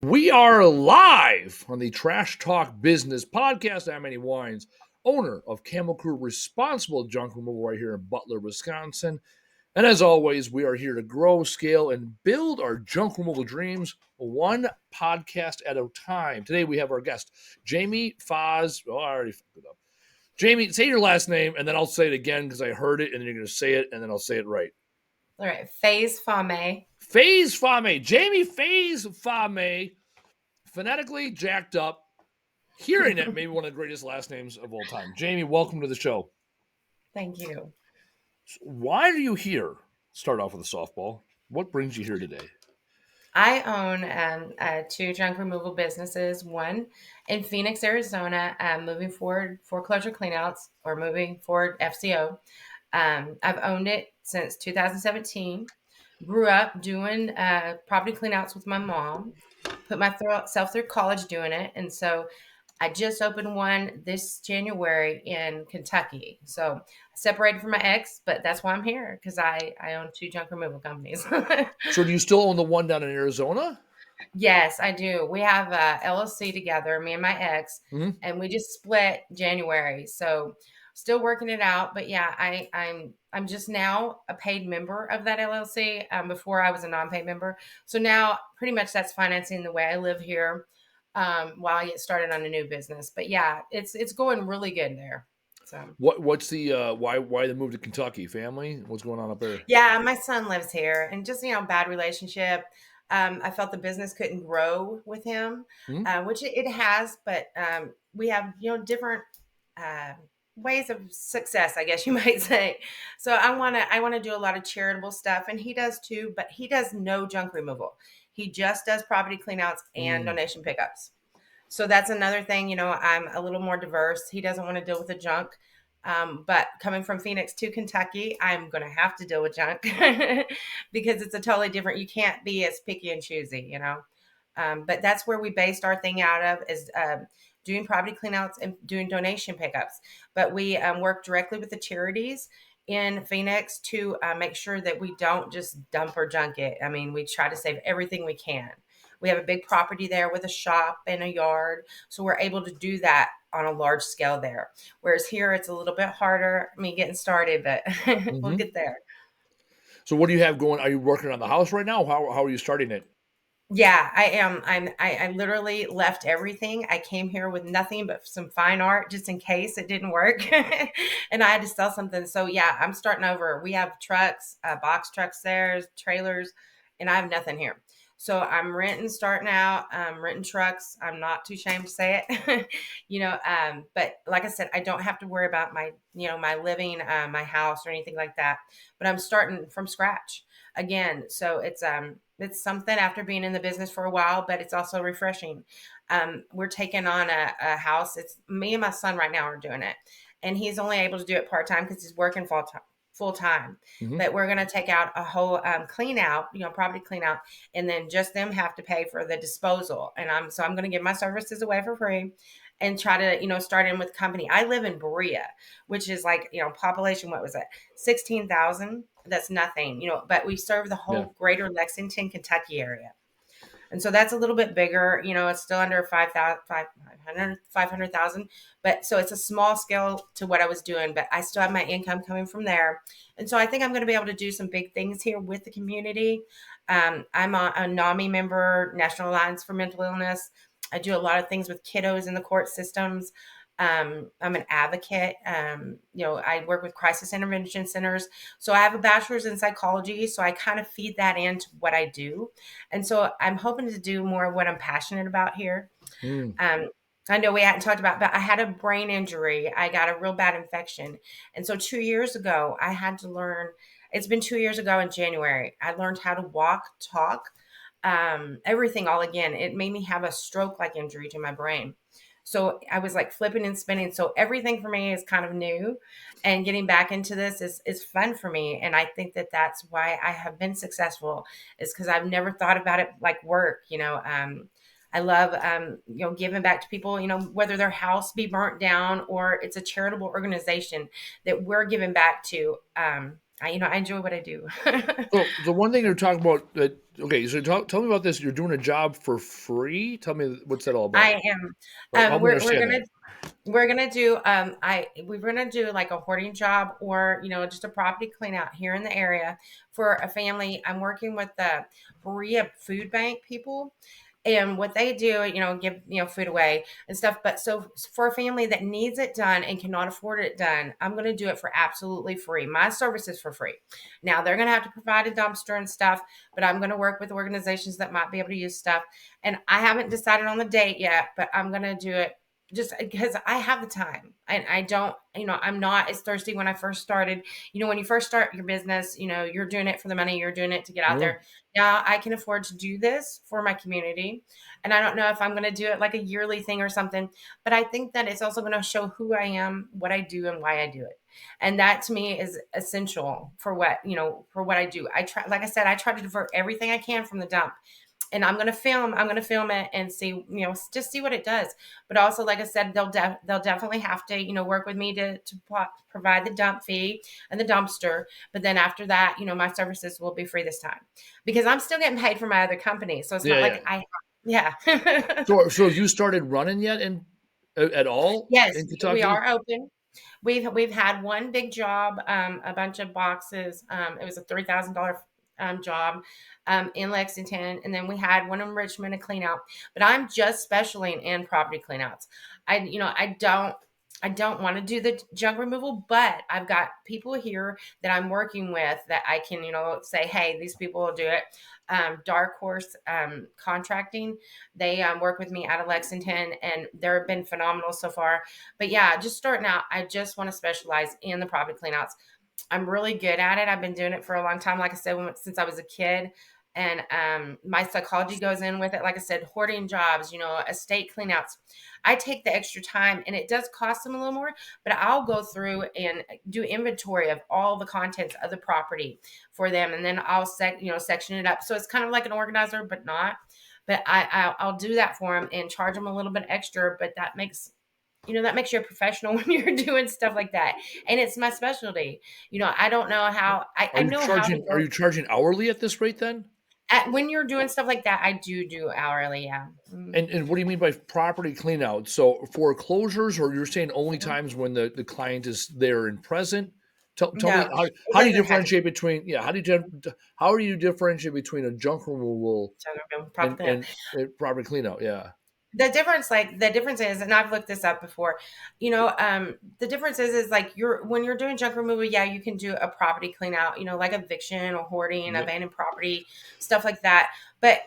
We are live on the Trash Talk Business Podcast. I'm Eddie Weins, owner of Camo Crew Responsible Junk Removal right here in Butler, Wisconsin. And as always, we are here to grow, scale, and build our junk removal dreams one podcast at a time. Today we have our guest, Jamie Faiz. Oh, I already fucked it up. Jamie, say your last name, and then I'll say it again because I heard it, and then you're going to say it, and then I'll say it right. All right, Faiz Fahmy. Faiz Fahmy. Jamie Faiz Fahmy. Phonetically jacked up. Hearing it, maybe one of the greatest last names of all time. Jamie, welcome to the show. Thank you. Why are you here? Start off with a softball. What brings you here today? I own two junk removal businesses, one in Phoenix, Arizona, moving forward Foreclosure Cleanouts, or moving forward FCO. I've owned it since 2017. Grew up doing property cleanouts with my mom. Put myself through college doing it. And so I just opened one this January in Kentucky. So I separated from my ex, but that's why I'm here, because I own two junk removal companies. So do you still own the one down in Arizona? Yes, I do. We have a LLC together, me and my ex, and we just split January. So still working it out. But yeah, I'm just now a paid member of that LLC. Before I was a non-paid member. So now pretty much that's financing the way I live here while I get started on a new business. But yeah, it's going really good there. So What's the why the move to Kentucky? Family? What's going on up there? yeah, my son lives here, and just bad relationship. I felt the business couldn't grow with him, which it has, but we have different uh, ways of success, I guess you might say. So I want to do a lot of charitable stuff, and he does too. But he does no junk removal. He just does property cleanouts and donation pickups. So that's another thing. I'm a little more diverse. He doesn't want to deal with the junk. But coming from Phoenix to Kentucky, I'm going to have to deal with junk because it's a totally different, you can't be as picky and choosy. But that's where we based our thing out of, is doing property cleanouts and doing donation pickups. But we work directly with the charities in Phoenix to make sure that we don't just dump or junk it. I mean, we try to save everything we can. We have a big property there with a shop and a yard. So we're able to do that on a large scale there. Whereas here, it's a little bit harder. I mean, getting started, but we'll get there. So what do you have going? Are you working on the house right now? How are you starting it? Yeah, I am. I literally left everything. I came here with nothing but some fine art just in case it didn't work. And I had to sell something. So yeah, I'm starting over. We have trucks, box trucks there, trailers, and I have nothing here. So I'm starting out, renting trucks. I'm not too ashamed to say it. But like I said, I don't have to worry about my living, my house or anything like that. But I'm starting from scratch again. So it's something after being in the business for a while, but it's also refreshing. We're taking on a house. It's me and my son right now are doing it, and he's only able to do it part-time because he's working full time. But we're going to take out a whole clean out, property clean out, and then just them have to pay for the disposal. And I'm going to give my services away for free and try to, start in with company. I live in Berea, which is like, population, what was it? 16,000. That's nothing, but we serve the whole greater Lexington, Kentucky area. And so that's a little bit bigger, it's still under 500,000. But so it's a small scale to what I was doing, but I still have my income coming from there. And so I think I'm going to be able to do some big things here with the community. I'm a NAMI member, National Alliance for Mental Illness. I do a lot of things with kiddos in the court systems. I'm an advocate. I work with crisis intervention centers. So I have a bachelor's in psychology. So I kind of feed that into what I do. And so I'm hoping to do more of what I'm passionate about here. I know we hadn't talked about, but I had a brain injury. I got a real bad infection. And so 2 years ago, I had to learn, it's been 2 years ago in January, I learned how to walk, talk, everything all again. It made me have a stroke-like injury to my brain. So I was like flipping and spinning. So everything for me is kind of new, and getting back into this is fun for me. And I think that that's why I have been successful, is because I've never thought about it like work. I love, giving back to people, whether their house be burnt down or it's a charitable organization that we're giving back to. I enjoy what I do. So the one thing you're talking about that okay, so tell me about this. You're doing a job for free. Tell me what's that all about? I am. Help me We're understand that. gonna do we're gonna do like a hoarding job, or just a property clean out here in the area for a family. I'm working with the Berea Food Bank people, and what they do, give food away and stuff. But so for a family that needs it done and cannot afford it done, I'm gonna do it for absolutely free. My service is for free. Now they're gonna have to provide a dumpster and stuff, but I'm gonna work with organizations that might be able to use stuff. And I haven't decided on the date yet, but I'm gonna do it just because I have the time, and I don't, I'm not as thirsty when I first started. When you first start your business, you're doing it for the money, you're doing it to get out Yeah. there. Now I can afford to do this for my community. And I don't know if I'm going to do it like a yearly thing or something, but I think that it's also going to show who I am, what I do, and why I do it. And that to me is essential for for what I do. I try, like I said, I try to divert everything I can from the dump, and I'm going to film it and see, just see what it does. But also, like I said, they'll definitely have to, work with me to provide the dump fee and the dumpster. But then after that, my services will be free this time, because I'm still getting paid for my other company. So it's Yeah, not yeah. like yeah. So have you started running yet in at all Yes, in we Kentucky? are open. We've had one big job, a bunch of boxes. It was a $3,000 job in Lexington, and then we had one in Richmond, a clean out. But I'm just specialing in property cleanouts. I don't want to do the junk removal, but I've got people here that I'm working with that I can, say, hey, these people will do it. Dark Horse Contracting, they work with me out of Lexington, and they've been phenomenal so far. But yeah, just starting out, I just want to specialize in the property cleanouts. I'm really good at it. I've been doing it for a long time. Like I said, since I was a kid. And my psychology goes in with it. Like I said, hoarding jobs, estate cleanouts. I take the extra time, and it does cost them a little more, but I'll go through and do inventory of all the contents of the property for them. And then I'll section it up. So it's kind of like an organizer, but not. But I'll do that for them and charge them a little bit extra. But that makes you a professional when you're doing stuff like that. And it's my specialty. I don't know how I know how to Are work you charging hourly at this rate then? when you're doing stuff like that. I do hourly. Yeah. And what do you mean by property clean out? So foreclosures, or you're saying only times when the client is there and present? Tell me No, it how do you doesn't have to differentiate between how do you differentiate between a junk removal probably not. and property clean out? Yeah. The difference is, and I've looked this up before, the difference is like when you're doing junk removal, yeah, you can do a property clean out, like eviction or hoarding, Yeah. abandoned property, stuff like that. But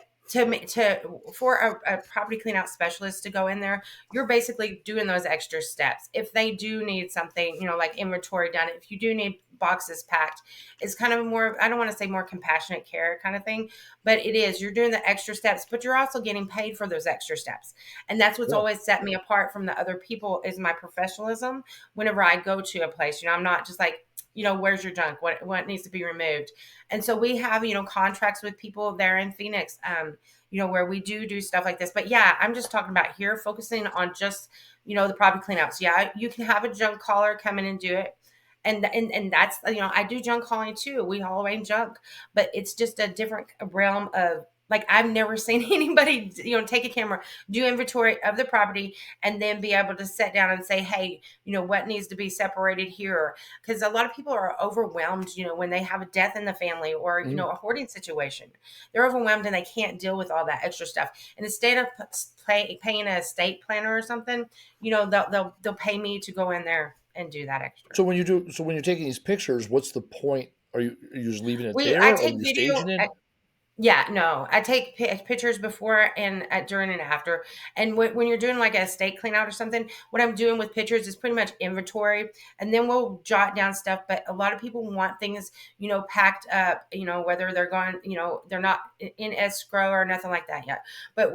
for a property clean out specialist to go in there, you're basically doing those extra steps. If they do need something, like inventory done, if you do need boxes packed, it's kind of more, I don't want to say more compassionate care kind of thing, but it is, you're doing the extra steps, but you're also getting paid for those extra steps. And that's what's Yeah. always set me apart from the other people, is my professionalism. Whenever I go to a place, I'm not just like, where's your junk, what needs to be removed. And so we have, contracts with people there in Phoenix, where we do stuff like this. But yeah, I'm just talking about here, focusing on just, the property cleanouts. Yeah, you can have a junk caller come in and do it. And that's, I do junk hauling too. We haul away junk, but it's just a different realm of, like, I've never seen anybody, take a camera, do inventory of the property, and then be able to sit down and say, hey, what needs to be separated here? Because a lot of people are overwhelmed, when they have a death in the family, or, Mhm. a hoarding situation. They're overwhelmed and they can't deal with all that extra stuff. And instead of paying a estate planner or something, they'll pay me to go in there and do that extra. So when you're taking these pictures, what's the point? Are you just leaving it I there, or take you're video. staging it? Yeah, no, I take pictures before and during and after. And when you're doing like a estate clean out or something, what I'm doing with pictures is pretty much inventory, and then we'll jot down stuff. But a lot of people want things, packed up, whether they're going, they're not in escrow or nothing like that yet. But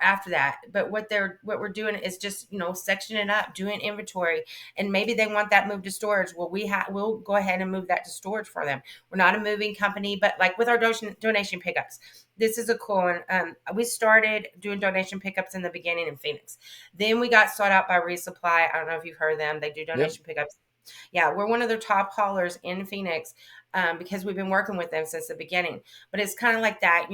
after that, but what we're doing is just, sectioning it up, doing inventory, and maybe they want that moved to storage. Well, we'll go ahead and move that to storage for them. We're not a moving company, but like with our donation pickups, this is a cool one. We started doing donation pickups in the beginning in Phoenix. Then we got sought out by Resupply. I don't know if you've heard of them. They do Yep. donation pickups. Yeah, we're one of their top haulers in Phoenix. because we've been working with them since the beginning. But it's kind of like that,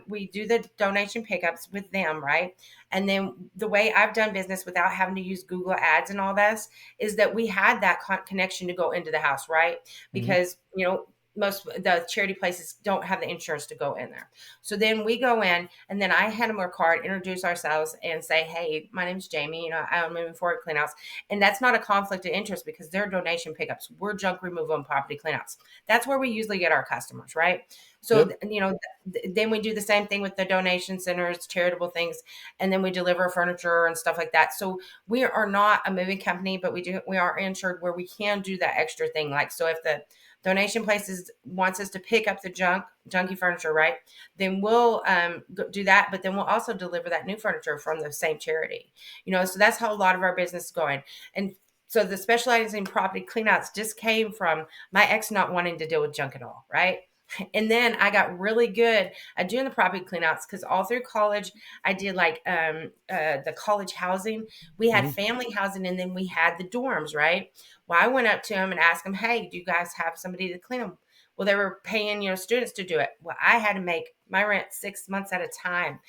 we do the donation pickups with them, right? And then the way I've done business without having to use Google Ads and all this is that we had that connection to go into the house, right? Mhm. Because, most of the charity places don't have the insurance to go in there. So then we go in, and then I hand them our card, introduce ourselves, and say, "Hey, my name's Jamie. I'm moving forward Cleanouts," and that's not a conflict of interest because they're donation pickups. We're junk removal and property cleanouts. That's where we usually get our customers, right? So Yep. then we do the same thing with the donation centers, charitable things, and then we deliver furniture and stuff like that. So we are not a moving company, but we are insured where we can do that extra thing. Like, so if the donation places wants us to pick up the junky furniture, right? Then we'll do that, but then we'll also deliver that new furniture from the same charity. So that's how a lot of our business is going. And so the specializing property cleanouts just came from my ex not wanting to deal with junk at all, right? And then I got really good at doing the property cleanouts because all through college I did like the college housing. We had Mhm. family housing, and then we had the dorms, right? Well, I went up to them and asked them, "Hey, do you guys have somebody to clean them?" Well, they were paying students to do it. Well, I had to make my rent 6 months at a time.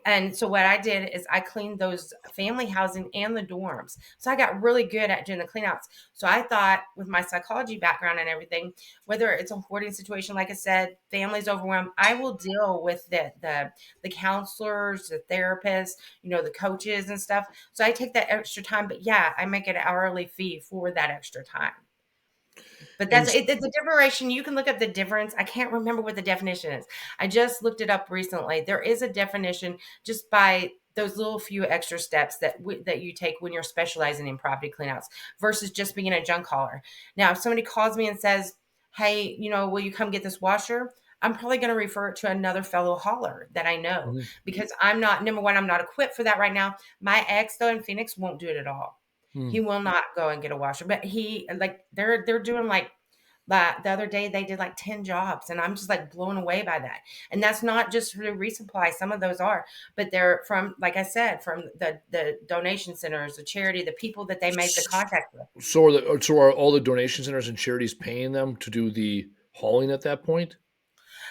And so what I did is I cleaned those family housing and the dorms. So I got really good at doing the cleanouts. So I thought, with my psychology background and everything, whether it's a hoarding situation, like I said, families overwhelmed, I will deal with the counselors, the therapists, the coaches and stuff. So I take that extra time, but yeah, I make an hourly fee for that extra time. But And that's it. The differentiation, you can look up the difference. I can't remember what the definition is. I just looked it up recently. There is a definition just by those little few extra steps that you take when you're specializing in property cleanouts versus just being a junk hauler. Now, if somebody calls me and says, "Hey, will you come get this washer?" I'm probably going to refer it to another fellow hauler that I know Mhm. because I'm not, number one, I'm not equipped for that right now. My ex, though, in Phoenix won't do it at all. He Mhm. will not go and get a washer, but he like they're doing like the other day they did like 10 jobs, and I'm just like blown away by that. And that's not just for the resupply. Some of those are, but they're from, like I said, from the donation centers, the charity, the people that they made the contact with. So are all the donation centers and charities paying them to do the hauling at that point?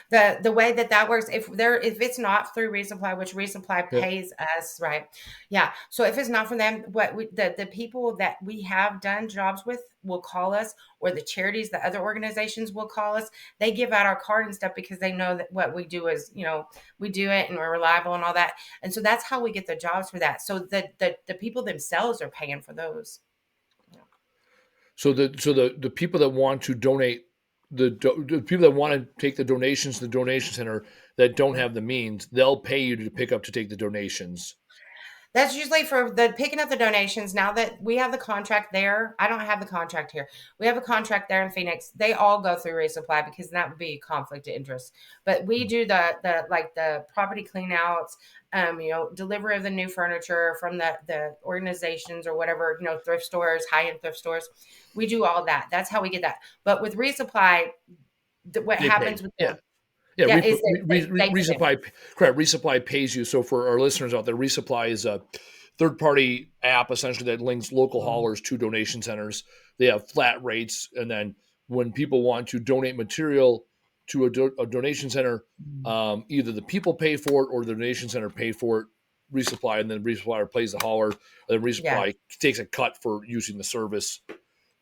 The way that works, if it's not through resupply, which resupply Yeah. pays us, right? Yeah, so if it's not for them, the people that we have done jobs with will call us, or the charities, the other organizations will call us. They give out our card and stuff because they know that what we do is, we do it and we're reliable and all that. And so that's how we get the jobs for that. So the people themselves are paying for those. So the people that want to donate, the people that want to take the donations to the donation center that don't Yeah. have the means, they'll pay you to pick up to take the donations. That's usually for the picking up the donations. Now that we have the contract there, I don't have the contract here. We have a contract there in Phoenix. They all go through resupply because that would be a conflict of interest. But we do the property cleanouts, delivery of the new furniture from the organizations or whatever, thrift stores, high end thrift stores. We do all that. That's how we get that. But with resupply, what They pay. happens with Yeah. them? Yeah, Yeah, is that they pay them. Resupply, correct. Resupply pays you. So for our listeners out there, Resupply is a third-party app essentially that links local haulers to donation centers. They have flat rates, and then when people want to donate material to a donation center, either the people pay for it or the donation center pay for it. Resupply, and then Resupply pays the hauler, and then Yeah. Resupply takes a cut for using the service.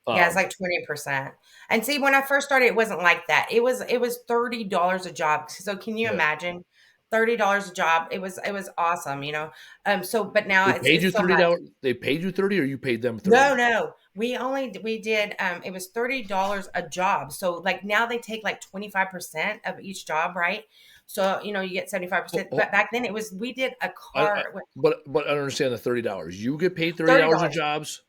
Yeah, it's Um, like 20%. And see, when I first started, it wasn't like that. It was $30 a job. So can you yeah, imagine? $30 a job. It was awesome. So but now they it's paid you it's so much. $30. They paid you 30, or you paid them No, 30. no. We did it was $30 a job. So like now they take like 25% of each job, right? So you get 75%. But back then it was we did a I car but I don't understand the $30. You get paid $30 of $30. jobs?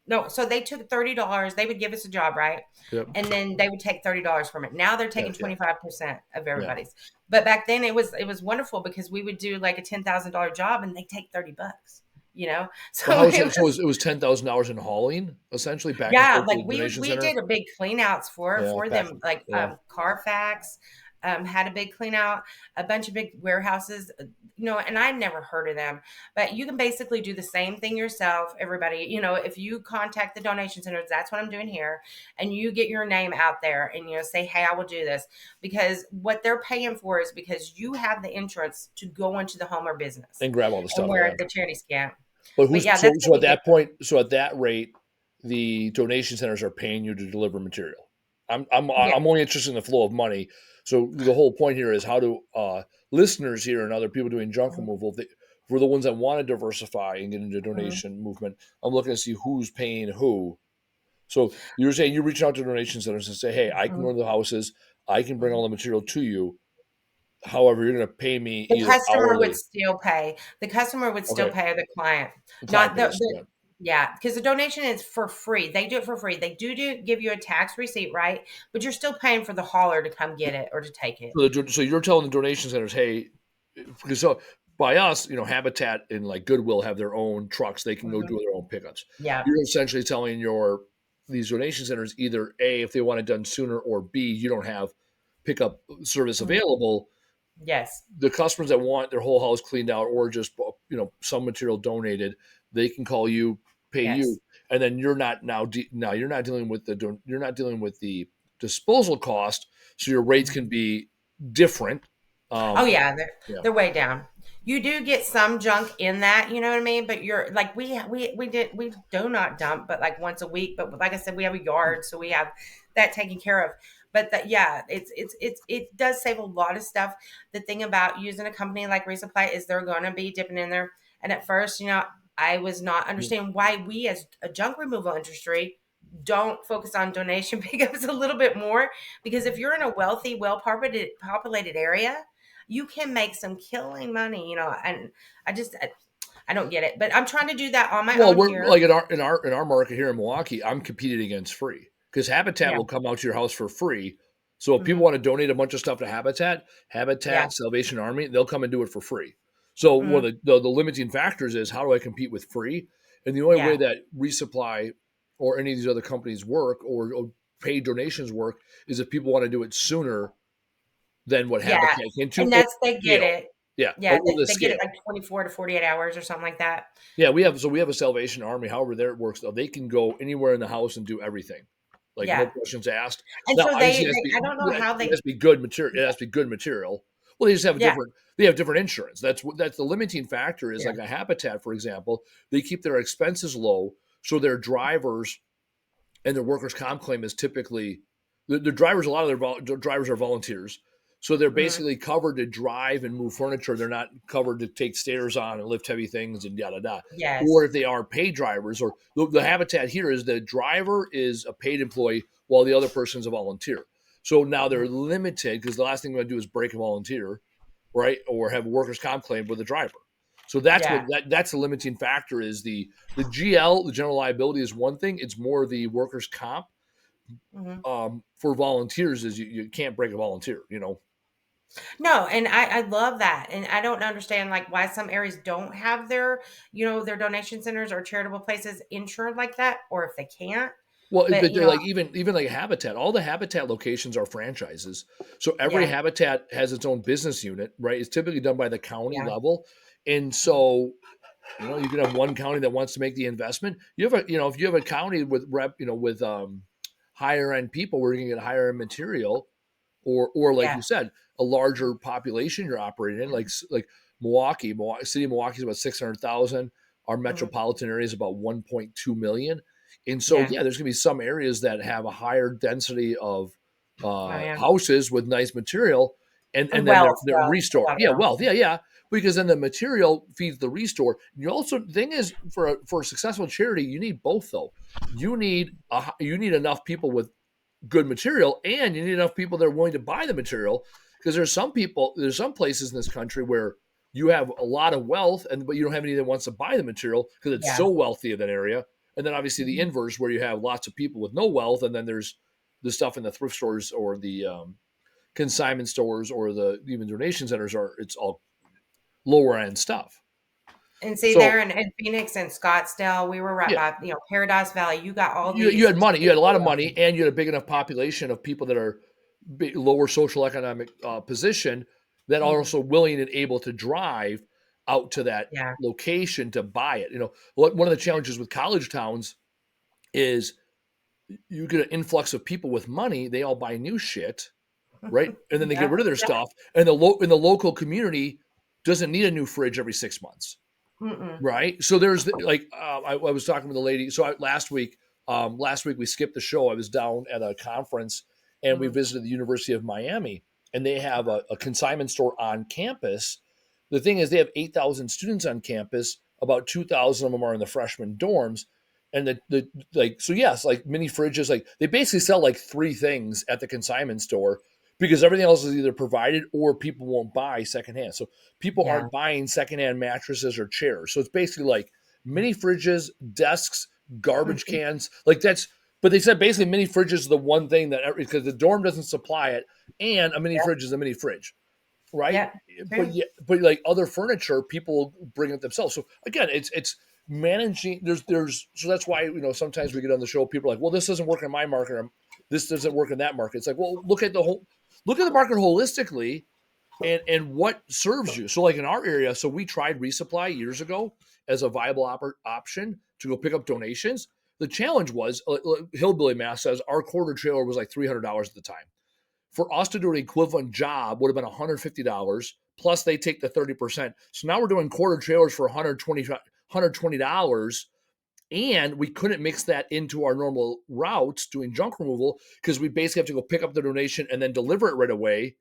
No, so they took $30. They would give us a job, right? Yep. And then they would take $30 from it. Now they're Yeah, taking yeah, 25% of yeah. everybody's. But back then it was wonderful because we would do like a $10,000 job and they take 30 bucks, you know? Well, So how is it it? So was, it was $10,000 in hauling, essentially back and yeah, forth like to the we donation we center. did a big clean outs for Yeah, for back. them, like Yeah. Carfax. had a big clean out, a bunch of big warehouses, and I'd never heard of them. But you can basically do the same thing yourself. Everybody, if you contact the donation centers, that's what I'm doing here, and you get your name out there and say, hey, I will do this, because what they're paying for is because you have the insurance to go into the home or business And grab all the and stuff. where Yeah. the charities can't. But But who's yeah, so, that's so what at we do. that point? So at that rate, the donation centers are paying you to deliver material. Yeah. I'm only interested in the flow of money. So the whole point here is how do listeners here and other people doing junk removal, for the ones that want to diversify and get into Mhm. donation movement, I'm looking to see who's paying who. So you're saying you reach out to donation centers and say, hey, I can go Mhm. to the houses, I can bring Mhm. all the material to you. However, you're going to pay me The either customer would hourly. still pay. The customer would still Okay, pay the client, the client not pays. Yeah. yeah, because the donation is for free. They do it for free. They do give you a tax receipt, right? But you're still paying for the hauler to come get it or to take it. So you're telling the donation centers, hey, because so by us, Habitat and like Goodwill have their own trucks; they can go Mhm. do their own pickups. Yeah. You're essentially telling these donation centers either A, if they want it done sooner, or B, you don't have pickup service Mhm. available. Yes. The customers that want their whole house cleaned out or just some material donated, they can call you, pay you, Yes. and then you're not now you're not dealing with you're not dealing with the disposal cost, so your rates Mhm. can be different. Oh Um, yeah, they're yeah. they're way down. You do get some junk in that, you know what I mean? But you're like we do not dump, but like once a week. But like I said, we have a yard, so we have that taken care of. But that yeah, it does save a lot of stuff. The thing about using a company like Resupply is they're gonna be dipping in there. And at first, I was not understanding why we as a junk removal industry don't focus on donation pickups a little bit more, because if you're in a wealthy, well populated area, you can make some killing money, and I don't get it, but I'm trying to do that on my Well, own we're here. like in our market here in Milwaukee, I'm competing against free because Habitat Yeah. will come out to your house for free. So if people Hmm. want to donate a bunch of stuff to Yeah. Salvation Army, they'll come and do it for free. So one Hmm. of the limiting factors is how do I compete with free? And the only way Yeah. that Resupply or any of these other companies work or paid donations work is if people want to do it sooner than what Yeah. Habitat can to And or they get scale. it. Yeah, Yeah. or the They get it scale. like 24 to 48 hours or something like that. Yeah, we have a Salvation Army. However, there it works though. They can go anywhere in the house and do everything, like no Yeah. questions asked. And Now, so obviously, it has to be I don't know how it has they, to be good material. It has to be good material. Well, they just have a yeah. different. They have different insurance. That's the limiting factor. Is Yeah. like a Habitat, for example. They keep their expenses low, so their drivers and their workers' comp claim is typically the drivers. A lot of their drivers are volunteers, so they're Mhm. basically covered to drive and move furniture. They're not covered to take stairs on and lift heavy things and yada yada. Or Yes. if they are paid drivers, or the Habitat here is the driver is a paid employee while the other person's a volunteer. So now they're Mhm. limited because the last thing we're going to do is break a volunteer, right? Or have a workers' comp claim with a driver. So that's what Yeah. that's the limiting factor is the GL, the general liability is one thing. It's more the workers' comp Mhm. for volunteers is you can't break a volunteer. No, and I love that. And I don't understand like why some areas don't have their donation centers or charitable places insured like that, or if they can't. Well, But but they're like even like Habitat, all the Habitat locations are franchises. So every yeah, Habitat has its own business unit, right? It's typically done by the county yeah. level. And Mhm. so, you can have one county that wants to make the investment. If you have a county with with higher end people where you can get higher end material, or like Yeah. you said, a larger population you're operating in, like Milwaukee city of Milwaukee is about 600,000. Our Mhm. metropolitan area is about 1.2 million. And so, Yeah. yeah, there's going to be some areas that have a higher density of Oh yeah. houses with nice material, and then they're Wealth, they're wealth, a restored. lot of Yeah, wealth. wealth. Yeah, yeah. Because then the material feeds the restore. You also the thing is for a successful charity, you need both though. You need enough people with good material, and you need enough people that are willing to buy the material, because there's some places in this country where you have a lot of wealth but you don't have anyone that wants to buy the material because it's Yeah. so wealthy in that area. And then obviously the Mhm. inverse where you have lots of people with no wealth, and then there's the stuff in the thrift stores or the consignment stores or the even donation centers are it's all lower end stuff. And see So there in Phoenix and Scottsdale, we were right yeah, by, Paradise Valley. You got all you these had money, you super had a lot of money, wealthy. and you had a big enough population of people that are lower social economic position that are Mhm. also willing and able to drive out to that Yeah. location to buy it. One of the challenges with college towns is you get an influx of people with money. They all buy new shit, right? And then they get Yep. rid of their Yep. stuff. And in the local community doesn't need a new fridge every 6 months. Mm-mm. Right. So there's I was talking with a lady. So last week we skipped the show. I was down at a conference and we Mhm. visited the University of Miami, and they have a consignment store on campus. The thing is, they have 8,000 students on campus. About 2,000 of them are in the freshman dorms. And so yes, like mini fridges, like they basically sell like three things at the consignment store because everything else is either provided or people won't buy secondhand. So people Yeah. aren't buying secondhand mattresses or chairs. So it's basically like mini fridges, desks, garbage cans. Like that's, but they said basically mini fridges is the one thing that, because the dorm doesn't supply it, and a mini Yep. fridge is a mini fridge, right? Yep. But True. yeah, but like other furniture, people bring it themselves. So again, it's managing. So that's why sometimes we get on the show, people are like, well, this doesn't work in my market. Or this doesn't work in that market. It's like, well, look at the market holistically and what serves you. So, like in our area, so we tried resupply years ago as a viable option to go pick up donations. The challenge was Hillbilly Math says our quarter trailer was like $300 at the time. For us to do an equivalent job would have been $150 plus they take the 30%. So now we're doing quarter trailers for $120, and we couldn't mix that into our normal routes doing junk removal because we basically have to go pick up the donation and then deliver it right away.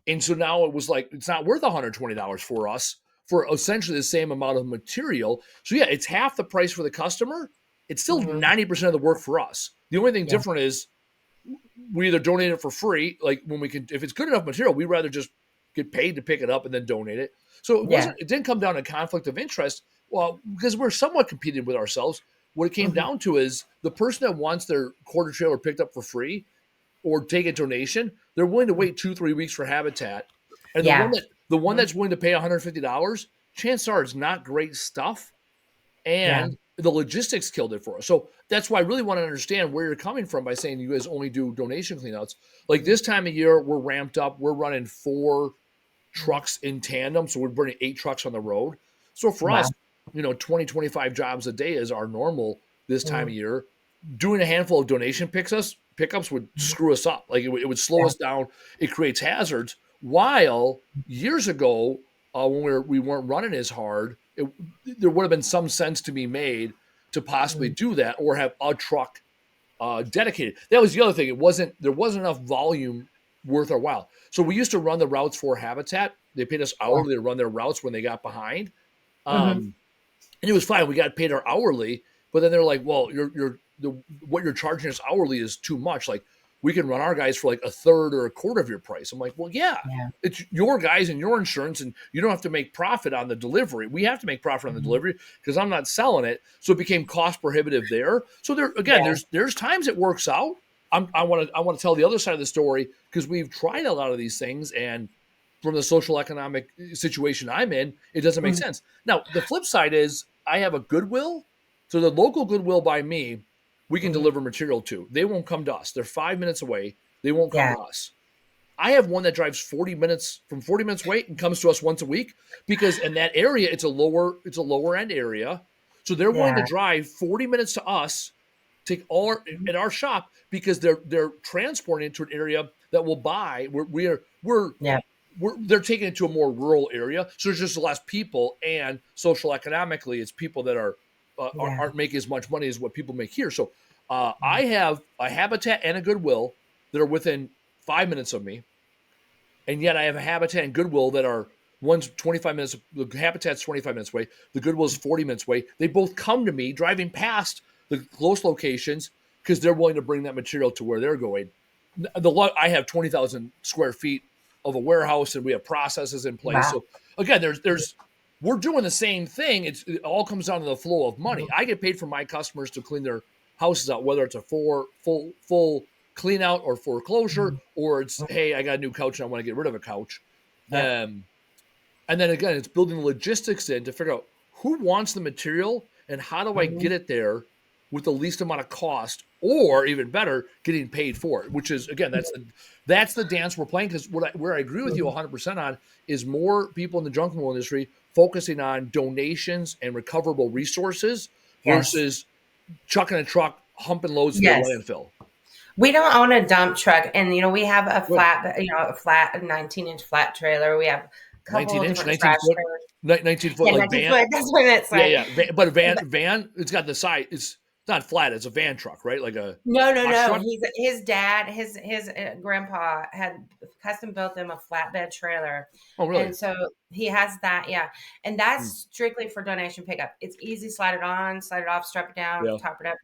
And so now it was like, it's not worth $120 for us for essentially the same amount of material. So yeah, it's half the price for the customer. It's still Hmm. 90% of the work for us. The only thing Yeah. different is we either donate it for free, like when we can, if it's good enough material, we rather just get paid to pick it up and then donate it. So Yeah. it didn't come down to conflict of interest. Well, because we're somewhat competing with ourselves. What it came Hmm. down to is the person that wants their quarter trailer picked up for free or take a donation, they're willing to wait 2-3 weeks for habitat. And Yeah. the one Mhm. that's willing to pay $150, chances are it's not great stuff, Yeah. and the logistics killed it for us. So that's why I really want to understand where you're coming from by saying you guys only do donation cleanouts. Like this time of year, we're ramped up. We're running 4 Mhm. trucks in tandem, so we're burning 8 trucks on the road. So for us, Wow. 20, 25 jobs a day is our normal this time of Mhm. year. Doing a handful of donation pickups would Mhm. screw us up. Like it would slow Yeah. us down. It creates hazards. While years ago, when we weren't running as hard, there would have been some sense to be made to possibly Mhm. do that or have a truck dedicated. That was the other thing. There wasn't enough volume worth our while. So we used to run the routes for Habitat. They paid us Yeah. hourly to run their routes when they got behind. Mhm. And it was fine. We got paid our hourly, but then they're like, "Well, what you're charging us hourly is too much. Like, we can run our guys for like a third or a quarter of your price." I'm like, "Well, yeah, Yeah. it's your guys and your insurance, and you don't have to make profit on the delivery. We have to make profit on the Mhm. delivery because I'm not selling it." So it became cost prohibitive there. So there again, Yeah. there's times it works out. I want to tell the other side of the story because we've tried a lot of these things, and from the social economic situation I'm in, it doesn't make Mhm. sense. Now, the flip side is I have a Goodwill. So the local Goodwill by me, we can Mhm. deliver material to. They won't come to us. They're 5 minutes away. They won't come Yeah. to us. I have one that drives 40 minutes from 40 minutes away and comes to us once a week because in that area it's a lower end area. So they're willing to Yeah. drive 40 minutes to us, take all Mhm. at our shop because they're transporting it to an area that will buy. Yeah. They're taking it to a more rural area, so there's just less people, and social economically, it's people that Yeah. aren't making as much money as what people make here. So I Mhm. have a Habitat and a Goodwill that are within 5 minutes of me, and yet I have a Habitat and Goodwill that are one's 25 minutes. The Habitat's 25 minutes away. The Goodwill's 40 minutes away. They both come to me driving past the close locations because they're willing to bring that material to where they're going. I have 20,000 square feet of a warehouse, and we have processes in place. Wow. So again, there's we're doing the same thing. It all comes down to the flow of money. Mhm. I get paid for my customers to clean their houses out, whether it's a full clean out or foreclosure, Mhm. or it's, Mhm. hey, I got a new couch and I want to get rid of a couch. Yep. Um, and then again, it's building the logistics in to figure out who wants the material and how do I Mhm. get it there with the least amount of cost, or even better, getting paid for it. Which is again, that's the dance we're playing. Because where I agree with you 100% on is more people in the junk removal industry focusing on donations and recoverable resources Yes. versus chucking a truck, humping loads to the Yes. landfill. We don't own a dump truck, and we have Good. a flat 19-inch flat trailer. We have a couple 19 of inch, different 19 trash foot, trailers. 19 foot Yeah, like 19 van. foot. That's what it's Yeah, like. yeah. But a But van, it's got the side. It's not flat. It's a van truck, right? Like a no, no, box no. truck. His dad, his grandpa had custom built them a flatbed trailer, Oh, really? and so he has that. Yeah, and that's Hmm. strictly for donation pickup. It's easy, slide it on, slide it off, strap it down, Yeah. top it up.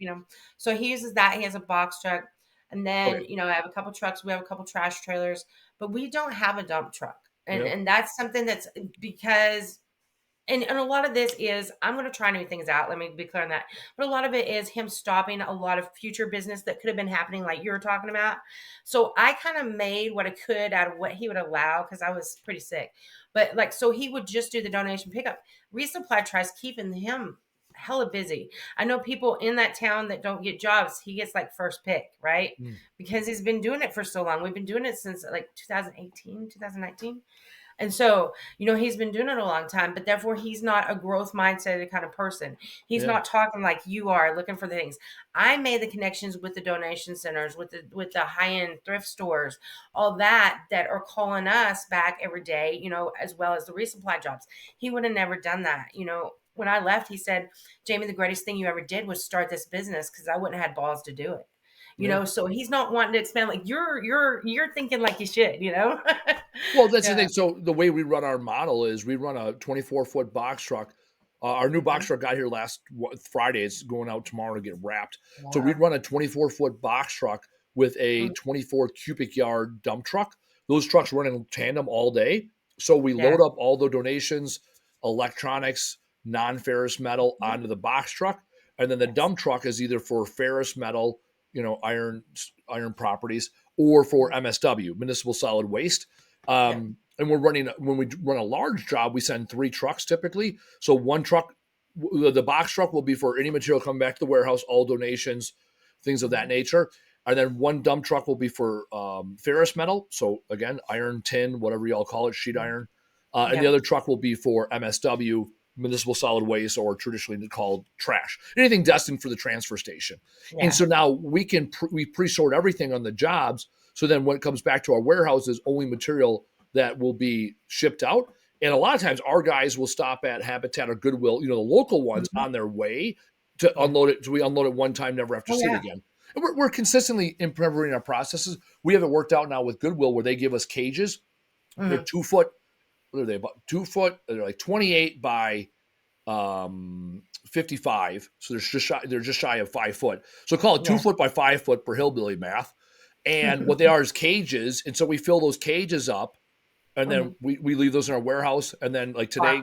So he uses that. He has a box truck, and then Okay. I have a couple trucks. We have a couple trash trailers, but we don't have a dump truck, and Yeah. that's something that's because and a lot of this is I'm going to try new things out. Let me be clear on that. But a lot of it is him stopping a lot of future business that could have been happening, like you were talking about. So I kind of made what I could out of what he would allow because I was pretty sick. But so he would just do the donation pickup. Resupply tries keeping him hella busy. I know people in that town that don't get jobs. He gets like first pick, right? Hmm. Because he's been doing it for so long. We've been doing it since like 2018, 2019. And so, he's been doing it a long time, but therefore he's not a growth mindset kind of person. He's Yeah. not talking like you are looking for the things. I made the connections with the donation centers, with the high-end thrift stores, all that are calling us back every day, as well as the resupply jobs. He would have never done that. When I left, he said, Jamie, the greatest thing you ever did was start this business because I wouldn't have had balls to do it. Yeah. So he's not wanting to expand like you're thinking like you should. Well, that's the Yeah. thing. So the way we run our model is we run a 24-foot box truck. Our new box Mhm. truck got here last Friday. It's going out tomorrow to get wrapped. So we'd Wow. run a 24-foot box truck with a Mm, 24 cubic yard dump truck. Those trucks run in tandem all day. So we yeah. load up all the donations, electronics, non-ferrous metal Mhm. onto the box truck, and then the Yes. dump truck is either for ferrous metal, iron properties, or for Mhm. MSW, municipal solid waste. Yeah. And when we run a large job, we send 3 trucks typically. So one truck, the box truck will be for any material coming back to the warehouse, all donations, things of that Mhm. nature. And then one dump truck will be for ferrous metal. So again, iron, tin, whatever y'all call it, sheet Mhm. iron. And the Yeah. other truck will be for MSW, municipal solid waste, or traditionally called trash. Anything destined for the transfer station. And Yeah. so now we pre-sort everything on the jobs. So then when it comes back to our warehouses, only material that will be shipped out. And a lot of times our guys will stop at Habitat or Goodwill, the local ones Mhm. on their way to Yeah. unload it. So we unload it one time, never have to Oh, see it yeah. again. And we're consistently improving our processes. We have it worked out now with Goodwill where they give us cages. They're Mhm. 2 foot. What are they? About 2 foot. They're like 28 by 55. So they're just shy of 5 foot. So call it two Yeah. foot by 5 foot for hillbilly math. And what they are is cages. And so we fill those cages up and then Mhm. we leave those in our warehouse. And then like Wow.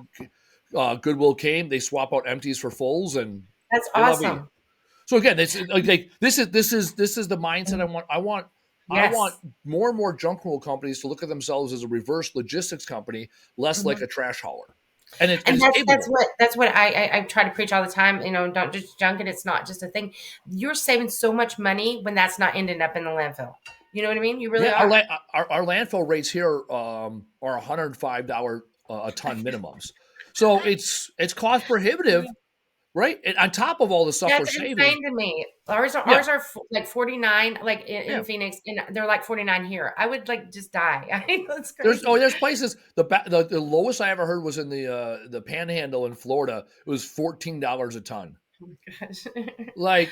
today, Goodwill came, they swap out empties for fulls and That's they love you. awesome. So again, it's like this is the mindset I Mhm. want. I want Yes. more and more junk removal companies to look at themselves as a reverse logistics company, less like Mhm. a trash hauler, and And it's that's capable. what I try to preach all the time. Don't just junk it. It's not just a thing. You're saving so much money when that's not ending up in the landfill. You know what I mean? You really Yeah, are. our landfill rates here are $105 a ton minimums, so it's cost prohibitive, right? And on top of all the stuff we're That's saving, insane to me. Ours are yeah, like 49, like in yeah. Phoenix, and they're like 49 here. I would like just die. I think that's There's crazy. there's places the lowest I ever heard was in the Panhandle in Florida. It was $14 a ton. Oh my gosh. Like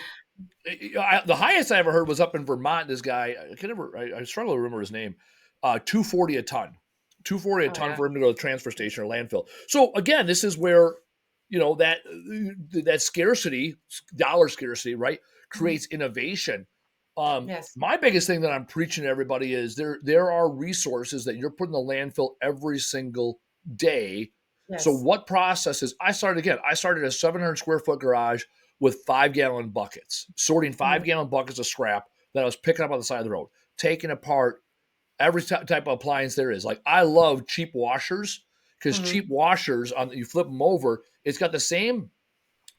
the highest I ever heard was up in Vermont. This guy, I struggle to remember his name. 240 a ton, 240 a Oh ton yeah. for him to go to the transfer station or landfill. So again, this is where that scarcity, dollar scarcity, right, Mhm. creates innovation. Yes. My biggest thing that I'm preaching to everybody is there are resources that you're putting in the landfill every single day. So Yes. what processes? I started a 700 square foot garage with 5 gallon buckets, sorting Mhm. 5 gallon buckets of scrap that I was picking up on the side of the road, taking apart every type of appliance there is. Like I love cheap washers because cheap Mhm. washers on you flip them over, it's got the same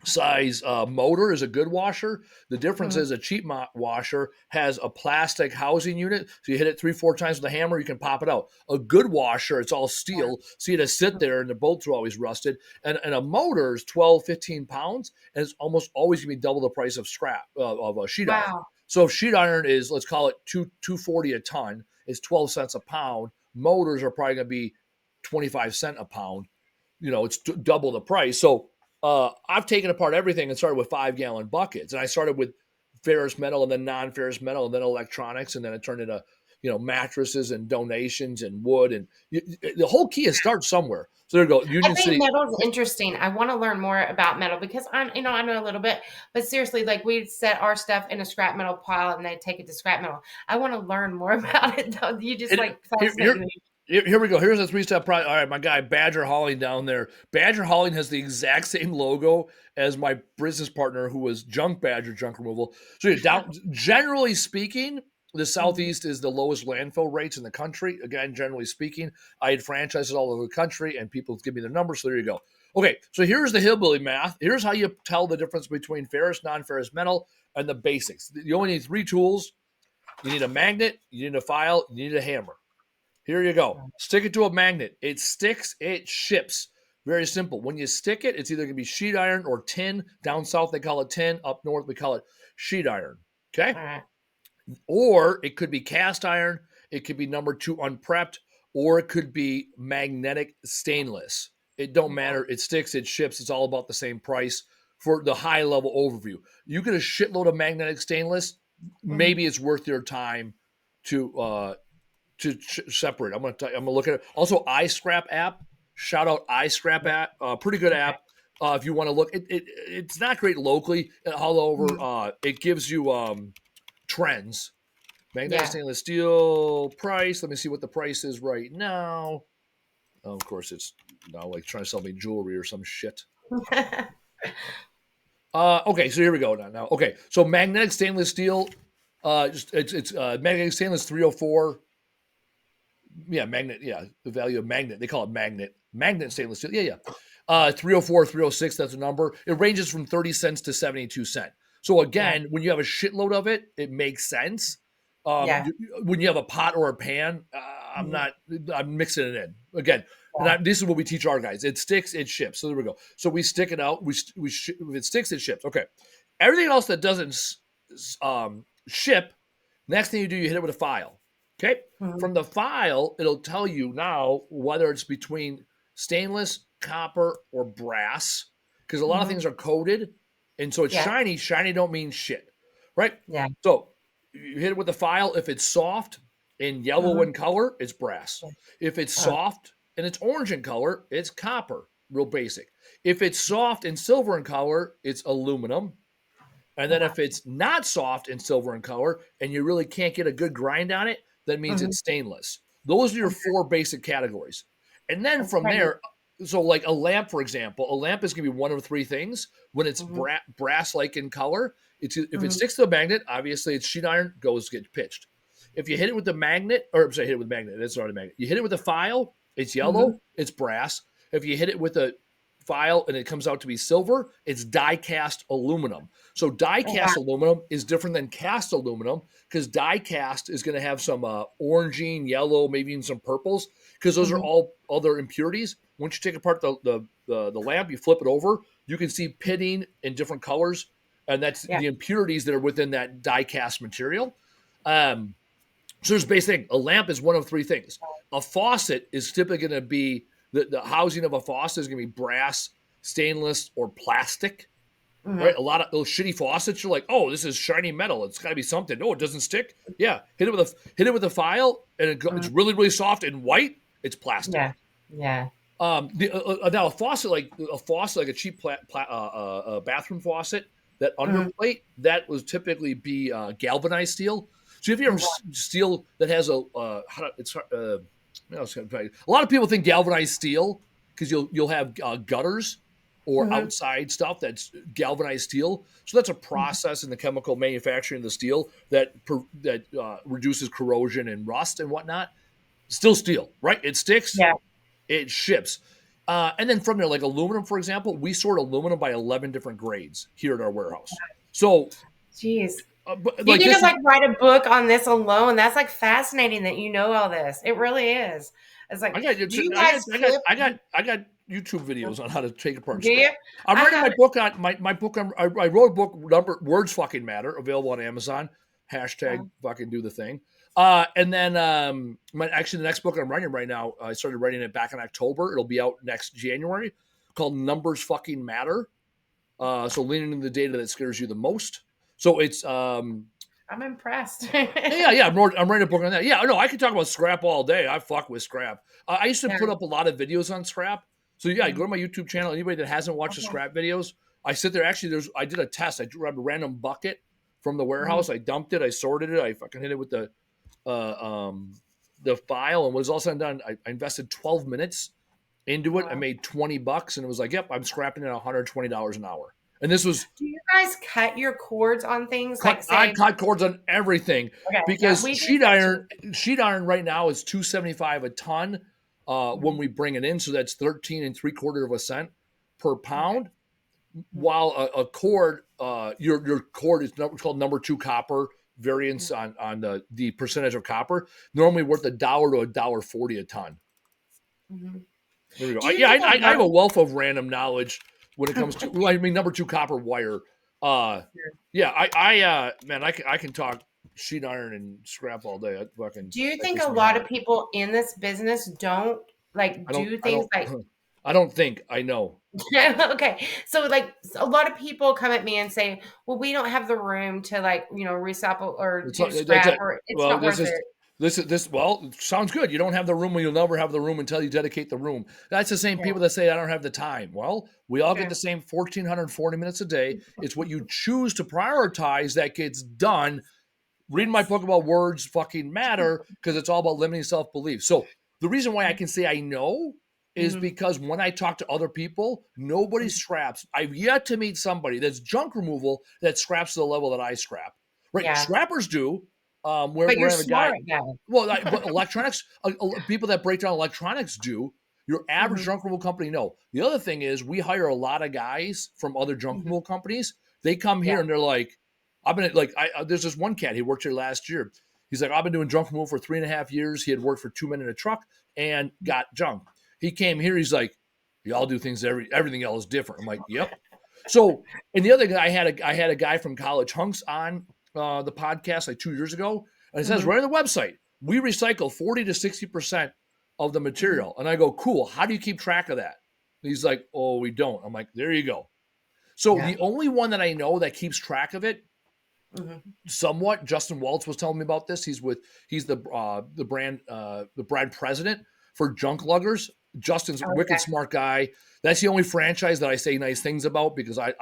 size motor is a good washer. The difference Mhm. is a cheap washer has a plastic housing unit. So you hit it 3, 4 times with a hammer, you can pop it out. A good washer, it's all steel. So you had to sit there and the bolts are always rusted. And a motor is 12, 15 pounds. And it's almost always going to be double the price of scrap, of a sheet iron. Wow. So if sheet iron is, let's call it 240 a ton, is 12 cents a pound. Motors are probably going to be 25 cents a pound. It's double the price. So I've taken apart everything and started with 5 gallon buckets. And I started with ferrous metal and then non-ferrous metal and then electronics. And then it turned into, mattresses and donations and wood. And the whole key is start somewhere. So there you go. I Union think City. metal's interesting. I want to learn more about metal because I know a little bit, but seriously, like we set our stuff in a scrap metal pile and they take it to scrap metal. I want to learn more about it though. You just And like here, fascinate here, me. here we go. Here's a 3-step process. All right, my guy Badger Hauling down there. Badger Hauling has the exact same logo as my business partner, who was Junk Badger Junk Removal. So generally speaking, the Mhm. Southeast is the lowest landfill rates in the country. Again, generally speaking, I had franchises all over the country, and people give me their numbers. So there you go. Okay, so here's the hillbilly math. Here's how you tell the difference between ferrous, non-ferrous metal, and the basics. You only need 3 tools. You need a magnet, you need a file, you need a hammer. Here you go. Stick it to a magnet. It sticks, it ships. Very simple. When you stick it, it's either going to be sheet iron or tin. Down south, they call it tin. Up north, we call it sheet iron. Okay? All right. Or it could be cast iron. It could be number 2 unprepped, or it could be magnetic stainless. It don't Yeah. matter. It sticks, it ships. It's all about the same price for the high level overview. You get a shitload of magnetic stainless, Mhm. maybe it's worth your time to separate. I'm gonna look at it. Also, iScrap app. Shout out iScrap app. Pretty good Okay. app. If you want to look, it's not great locally. All over, Mhm. it gives you trends. Magnetic Yeah. stainless steel price. Let me see what the price is right now. Oh, of course, it's now like trying to sell me jewelry or some shit. Okay, so here we go now. Okay, so magnetic stainless steel. It's magnetic stainless 304. Yeah, magnet. Yeah, the value of magnet. They call it magnet stainless steel. Yeah, yeah. 304, 306. That's a number. It ranges from 30 cents to 72 cents. So Yeah. again, when you have a shitload of it, it makes sense. Yeah. When you have a pot or a pan, I'm Mhm. not. I'm mixing it in again. Yeah. This is what we teach our guys. It sticks, it ships. So there we go. So we stick it out. If it sticks, it ships. Okay. Everything else that doesn't ship, next thing you do, you hit it with a file. Okay. Mhm. From the file, it'll tell you now whether it's between stainless, copper, or brass, because a lot of Mhm. things are coated. And so it's Yeah. shiny. Shiny don't mean shit. Right? Yeah. So you hit it with the file. If it's soft and yellow Mhm. in color, it's brass. Yeah. If it's Uh, soft and it's orange in color, it's copper. Real basic. If it's soft and silver in color, it's aluminum. And then wow. if it's not soft and silver in color and you really can't get a good grind on it, that means Mhm. it's stainless. Those are your Okay. 4 basic categories. And then That's from crazy. there, so like a lamp, for example, a lamp is going to be one of 3 things. When it's Mhm. brass like in color, if it Mhm. sticks to a magnet, obviously it's sheet iron, goes get pitched. If you hit it with the magnet, or I'm sorry, hit it with a magnet, that's not a magnet. You hit it with a file, it's Mhm. yellow, it's brass. If you hit it with a file and it comes out to be silver, it's die cast aluminum. So die Oh, wow. cast aluminum is different than cast aluminum because die cast is going to have some orangey, yellow, maybe even some purples because those are Mhm. all other impurities. Once you take apart the lamp, you flip it over, you can see pitting in different colors, and that's Yeah. the impurities that are within that die cast material. Um, so there's basic thing. A lamp is one of 3 things. A faucet is typically going to be the housing of a faucet is going to be brass, stainless, or plastic. Right? Mhm. A lot of those shitty faucets, you're like, oh, this is shiny metal. It's got to be something. No, it doesn't stick. Yeah, hit it with a file, and it's Mhm. really really soft and white. It's plastic. Yeah. Yeah. Now a faucet like a cheap bathroom faucet, that Mhm. underplate that was typically be galvanized steel. So if you have Okay. steel that has a lot of people think galvanized steel because you'll have gutters or Mhm. outside stuff that's galvanized steel. So that's a Mhm. process in the chemical manufacturing of the steel that reduces corrosion and rust and whatnot. Still steel, right? It sticks, Yeah. it ships. And then from there, like aluminum, for example, we sort aluminum by 11 different grades here at our warehouse. So, Jeez. but You like need to this is, like write a book on this alone. That's like fascinating that you know all this. It really is. It's like, do you guys flip? I got YouTube videos on how to take apart Do you? scrap. I'm I writing have my book on my book. I wrote a book number words fucking matter available on Amazon. Hashtag fucking do the thing. And then actually the next book I'm writing right now, I started writing it back in October. It'll be out next January, called Numbers Fucking Matter. So leaning into the data that scares you the most. So it's I'm impressed. yeah. I'm writing a book on that. Yeah, no, I can talk about scrap all day. I fuck with scrap. I used to Yeah. put up a lot of videos on scrap. So yeah, go to Mhm. my YouTube channel. Anybody that hasn't watched the Okay. scrap videos, I sit there. Actually, I did a test. I grabbed a random bucket from the Mhm. warehouse. I dumped it. I sorted it. I fucking hit it with uh, um, the file. And when it was all said and done, I invested 12 minutes into it. I Wow. made $20, and it was like, yep, I'm scrapping at $120 an hour. And this was Do you guys cut your cords on things? Like, I say, cut cords on everything okay, yeah, because we do that too. sheet iron right now is 275 a ton when Mhm. we bring it in, so that's 13 and 3/4 of a cent per Okay. pound. Mhm. While a cord, your cord is called number two copper variance Mhm. on the percentage of copper, normally worth $1 to $1.40 a ton. Mhm. There we go. Do you Yeah, think a I lot have a of wealth of random knowledge when it comes to. Well, I mean, number two copper wire. Uh, yeah, man, I can talk sheet iron and scrap all day. I fucking do you that think a keeps me lot of happy. people in this business don't like do I things don't, like I don't think I know. okay. So like a lot of people come at me and say, "Well, we don't have the room to like, recycle or It's do not, that's scrap it. or it's Well, not worth it." this. Well, sounds good. You don't have the room, and you'll never have the room until you dedicate the room. That's the same Yeah. people that say I don't have the time. Well, we all get Yeah. the same 1,440 minutes a day. It's what you choose to prioritize that gets done. Reading my Yes. book about words fucking matter because it's all about limiting self belief. So the reason why I can say I know is Mhm. because when I talk to other people, nobody Mhm. scraps. I've yet to meet somebody that's junk removal that scraps to the level that I scrap. Right? Yeah. Scrappers do. But We're you're having a guy. smart now. Well, but electronics, people that break down electronics do. Your average Mhm. junk removal company, no. The other thing is, we hire a lot of guys from other junk Mhm. removal companies. They come Yeah. here and they're like, I've been like, there's this one cat. He worked here last year. He's like, I've been doing junk removal for 3.5 years. He had worked for 2 men in a truck and got junk. He came here. He's like, y'all do things everything else is different. I'm like, yep. So, and the other guy, I had a guy from College Hunks on the podcast like 2 years ago, and it says Mhm. right on the website, we recycle 40 to 60% of the Mhm. material. And I go, cool. How do you keep track of that? And he's like, oh, we don't. I'm like, there you go. So Yeah. the only one that I know that keeps track of it Mhm. somewhat, Justin Waltz was telling me about this. He's the brand president for Junk Luggers. Justin's a wicked Okay. smart guy. That's the only franchise that I say nice things about because I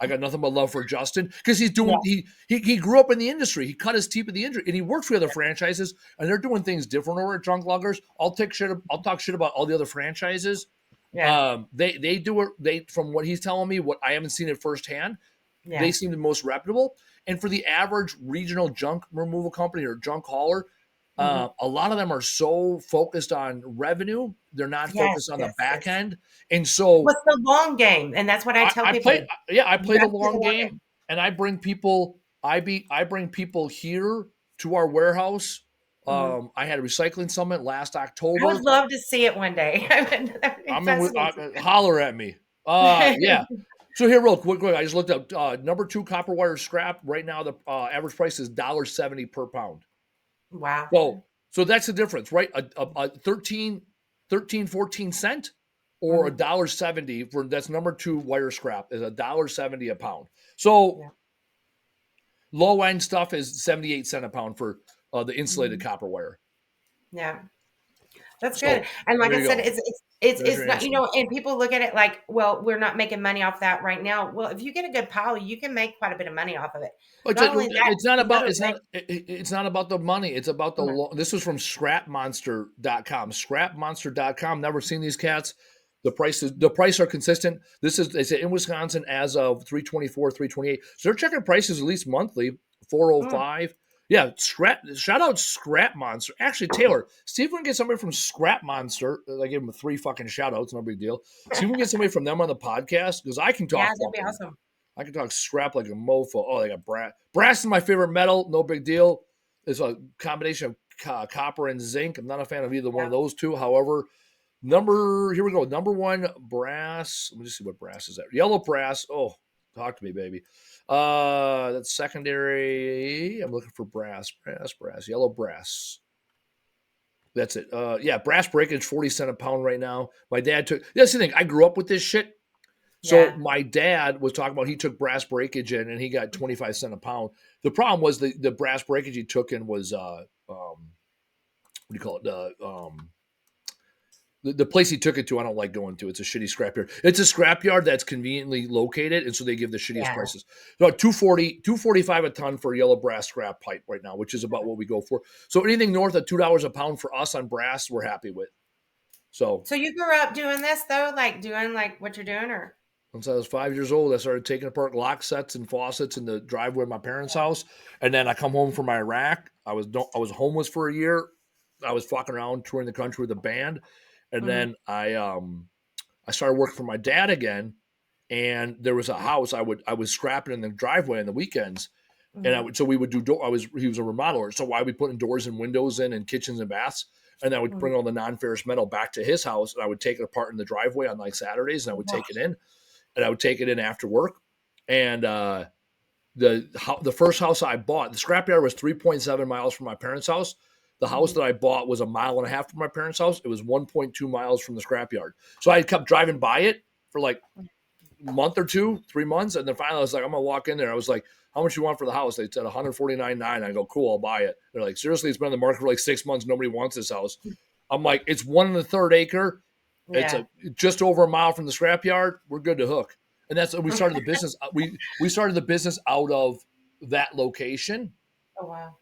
got nothing but love for Justin because he's Yeah. doing he grew up in the industry. He cut his teeth in the industry and he works for other franchises and they're doing things different over at Junk Luggers. I'll talk shit about all the other franchises. Yeah. They do it. They from what he's telling me, what I haven't seen it firsthand, they Yeah. seem the most reputable. And for the average regional junk removal company or junk hauler, Mhm. a lot of them are so focused on revenue, they're not Yes, focused on the yes, back yes. end. And so What's the long game? And that's what I tell I play, people. yeah, I You play the gotta play the long long game, game. and I bring people. I bring people here to our warehouse. Mhm. I had a recycling summit last I would October. love to see it one day. It I'm in. fascinates Holler at me. me. Yeah. So here, real quick, I just looked up number two copper wire scrap. Right now, the average price is $1.70 per pound. Wow. So that's the difference, right? A 13 14 cent or a Mhm. dollar 70 for that's number two wire scrap is $1.70 a pound. So Yeah. low end stuff is 78 cents a pound for the insulated Mhm. copper wire. Yeah. That's good. So And like there I you said, go. There's it's your not, answer. and people look at it like, well, we're not making money off that right now. Well, if you get a good pile, you can make quite a bit of money off of it. But Not only that, it's not you about literally make it's not about the money. It's about okay. this was from scrapmonster.com. Scrapmonster.com. Never seen these cats. The price are consistent. This is they say in Wisconsin as of 3/24, 3/28. So they're checking prices at least monthly, Mm, 405. Yeah, shout out Scrap Monster. Actually, Taylor, see if we can get somebody from Scrap Monster. I gave him 3 fucking shout outs, no big deal. See if we can get somebody from them on the podcast because I can Yeah, talk that'd be fucking, awesome. I can talk scrap like a mofo. Oh, they got brass. Brass is my favorite metal, no big deal. It's a combination of copper and zinc. I'm not a fan of either one Yeah. of those two. However, here we go. Number one, brass. Let me just see what brass is that. Yellow brass. Oh, talk to me, baby. That's secondary. I'm looking for brass, yellow brass. That's it. Yeah, brass breakage, 40 cents a pound right now. My dad took, that's the thing. I grew up with this shit. So Yeah. my dad was talking about he took brass breakage in and he got 25 cents a pound. The problem was the brass breakage he took in was what do you call it? The place he took it to, I don't like going to. It's a shitty scrapyard. It's a scrapyard that's conveniently located, and so they give the shittiest Yeah. prices. So 245 a ton for yellow brass scrap pipe right now, which is about what we go for. So anything north of $2 a pound for us on brass, we're happy with. So So you grew up doing this though, like doing like what you're doing, or once I was 5 years old, I started taking apart lock sets and faucets in the driveway of my parents' house. And then I come home from Iraq. I was homeless for a year. I was fucking around touring the country with a band, and Mhm. then I started working for my dad again. And there was a house I was scrapping in the driveway on the weekends, and Mhm. so we would do door. He was a remodeler, so why we putting doors and windows in and kitchens and baths, and I would Mhm. bring all the non-ferrous metal back to his house, and I would take it apart in the driveway on like Saturdays, and I would Wow. take it in, and I would take it in after work, and the first house I bought, the scrapyard was 3.7 miles from my parents' house. The house Mhm. that I bought was a mile and a half from my parents' house. It was 1.2 miles from the scrapyard. So I kept driving by it for like month or two, 3 months, and then finally I was like, I'm gonna walk in there. I was like, how much you want for the house? They said 149.9. I go, cool, I'll buy it. They're like, seriously, it's been on the market for like 6 months. Nobody wants this house. I'm like, it's 1 1/3 acre. It's Yeah. a just over a mile from the scrapyard. We're good to hook. And that's we started the business. We started the business out of that location, Oh wow.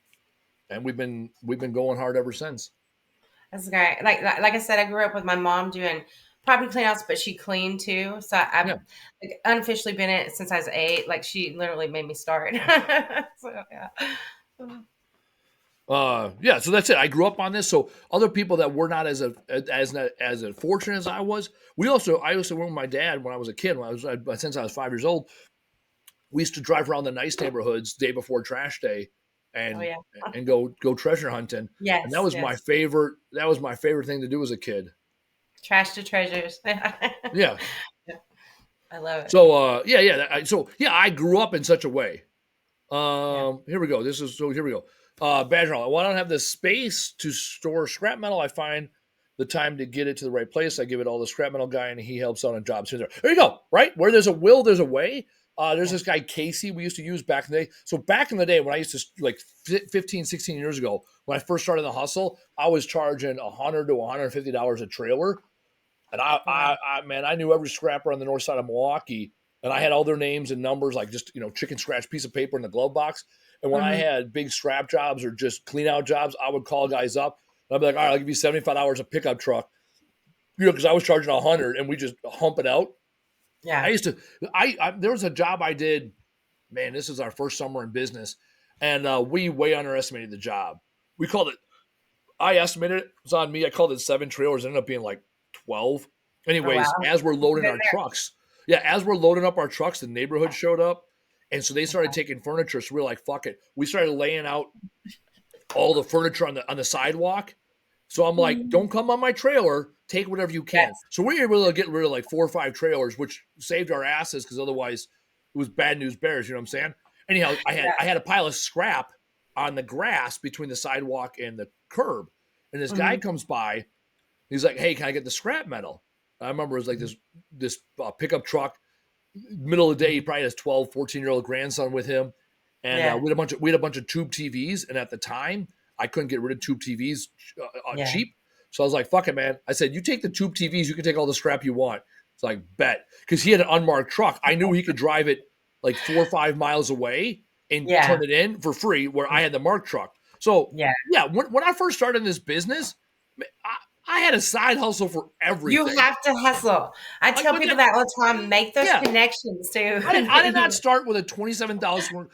and we've been going hard ever since. That's great. Like I said, I grew up with my mom doing property cleanouts, but she cleaned too. So I've Yeah. like, unofficially been in it since I was 8. Like she literally made me start. So yeah. Yeah, so that's it. I grew up on this. So other people that were not as fortunate as I was, I also went with my dad when I was a kid. When since I was 5 years old, we used to drive around the nice neighborhoods day before trash day, Oh and yeah. and go treasure hunting. And that Yes. was my Yes. favorite. That was my favorite thing to do as a kid. Trash to treasures. Yeah. Yeah, I love it. So I grew up in such a way. Yeah. Here we go. Here we go. Badger, when I don't have the space to store scrap metal, I find the time to get it to the right place. I give it all the scrap metal guy, and he helps out on jobs here and there. There you go. Right where there's a will, there's a way. There's Yeah. this guy Casey we used to use back in the day. So back in the day when I used to like 15, 16 years ago, when I first started the hustle, I was charging $100 to $150 a trailer, and Oh, wow. man, I knew every scrapper on the north side of Milwaukee, and I had all their names and numbers, like just chicken scratch piece of paper in the glove box. And when I Mhm. had big scrap jobs or just clean out jobs, I would call guys up and I'd be like, all right, I'll give you $75 a pickup truck, because I was charging 100, and we just hump it out. I Yeah. used to, there was a job I did. Man, this is our first summer in business, and we way underestimated the job. We called it I estimated it. It was on me. I called it 7 trailers. It ended up being like 12. Oh wow. Anyways, as we're Been loading our there. trucks, yeah, as we're loading up our trucks, the neighborhood showed up. And so they started Okay. taking furniture. So we were like, fuck it. We started laying out all the furniture on the sidewalk. So I'm like, Mhm. don't come on my trailer. Take whatever you can. Yes. So we were able to get rid of like 4 or 5 trailers, which saved our asses because otherwise it was bad news bears. You know what I'm saying? Anyhow, Yeah. I had a pile of scrap on the grass between the sidewalk and the curb, and this guy Mhm. comes by. He's like, "Hey, can I get the scrap metal?" I remember it was like this pickup truck. Middle of the day, he probably has 12, 14-year-old grandson with him, and Yeah. we had a bunch of tube TVs. And at the time, I couldn't get rid of tube TVs Yeah. cheap, so I was like, "Fuck it, man!" I said, "You take the tube TVs, you can take all the scrap you want." It's like bet, because he had an unmarked truck. I knew he could drive it like 4 or 5 miles away and Yeah. turn it in for free, where I had the marked truck. So Yeah. yeah, when I first started in this business, I had a side hustle for You everything. have to hustle. I Like, tell but people that all the time, make those yeah, connections too. I did not start with a 27,000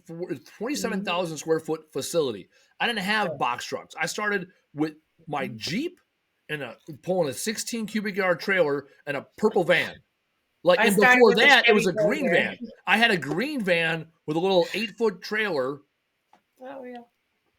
Mhm. square foot facility. I didn't have Good. box trucks. I started with my Jeep and pulling a 16 cubic yard trailer and a purple van. Like, I and started before with a that, it was Chevy a green Blazer. van. I had a green van with a little 8-foot trailer. Oh yeah.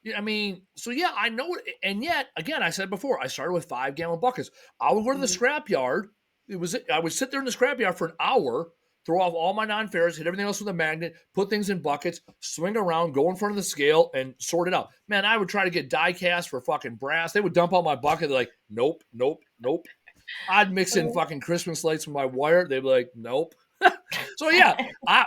Yeah, I mean, so yeah, I know it. And yet, again, I said before, I started with 5 gallon buckets. I would go to the Mhm. scrap yard. I would sit there in the scrap yard for an hour, throw off all my non-ferrous, hit everything else with a magnet, put things in buckets, swing around, go in front of the scale, and sort it out. Man, I would try to get die cast for fucking brass. They would dump out my bucket. They're like, nope, nope, nope. I'd mix in Oh, fucking Christmas lights with my wire. They'd be like, nope. So yeah, I,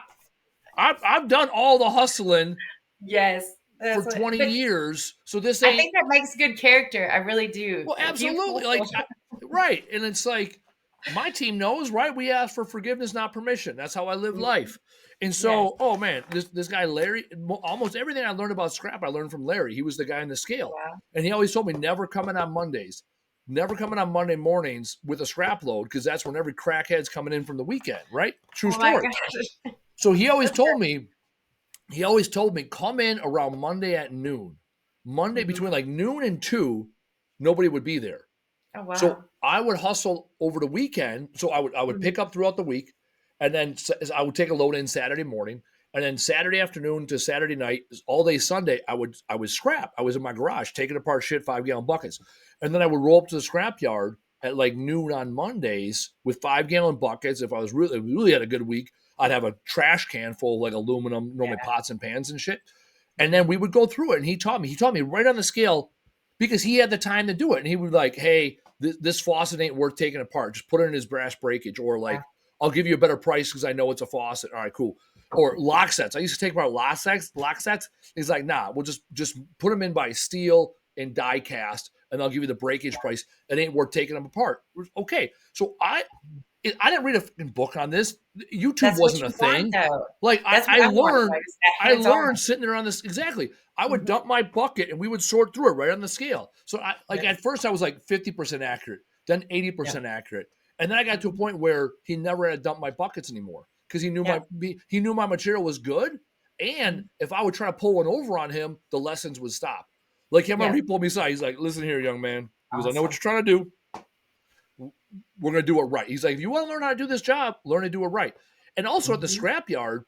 I've done all the hustling yes, for that's what. 20 But years. So this I ain't, think that makes good character. I really do. well, If you absolutely. hustle, Right. And it's like, my team knows, right? We ask for forgiveness, not permission. That's how I live Mhm. life. And Yes. so, oh man, this guy, Larry, almost everything I learned about scrap, I learned from Larry. He was the guy in the scale. Wow. And he always told me, never come in on Mondays, never come in on Monday mornings with a scrap load, because that's when every crackhead's coming in from the weekend, right? True Oh my story. gosh. So That's he always told me, come in around Monday at noon. Monday mhm. between like noon and 2, nobody would be there. Oh So wow. I would hustle over the weekend. So I would Mhm. pick up throughout the week, and then I would take a load in Saturday morning, and then Saturday afternoon to Saturday night, all day Sunday, I would scrap. I was in my garage taking apart shit, 5 gallon buckets, and then I would roll up to the scrap yard at like noon on Mondays with 5 gallon buckets. If I was really had a good week, I'd have a trash can full of like aluminum, normally Yeah. pots and pans and shit. And then we Mhm. would go through it, and he taught me right on the scale, because he had the time to do it. And he would like, hey, this faucet ain't worth taking apart. Just put it in his brass breakage, or Yeah. like, I'll give you a better price because I know it's a faucet. All right, cool. Or lock sets. I used to take apart lock sets. He's like, nah, we'll just put them in by steel and die cast, and I'll give you the breakage price. It ain't worth taking them apart. Okay, so I didn't read a fucking book on this. YouTube That's what wasn't a you want thing. though. Like That's what I I want learned, though, is that hands-on. sitting there on this. Exactly. I would Mhm. dump my bucket and we would sort through it right on the scale. So I like, Yes. at first I was like 50% accurate, then Yep. 80% accurate. And then I got to a Mhm. point where he never had to dump my buckets anymore, because Yep. he knew my material was good. And Mhm. if I would try to pull one over on him, the lessons would stop. Like, I remember Yep. he pulled me aside. He's like, listen here, young man. He goes, I know what Awesome. you're trying to do. We're going to do it right. He's like, if you want to learn how to do this job, learn to do it right. And also at the Mhm. scrapyard,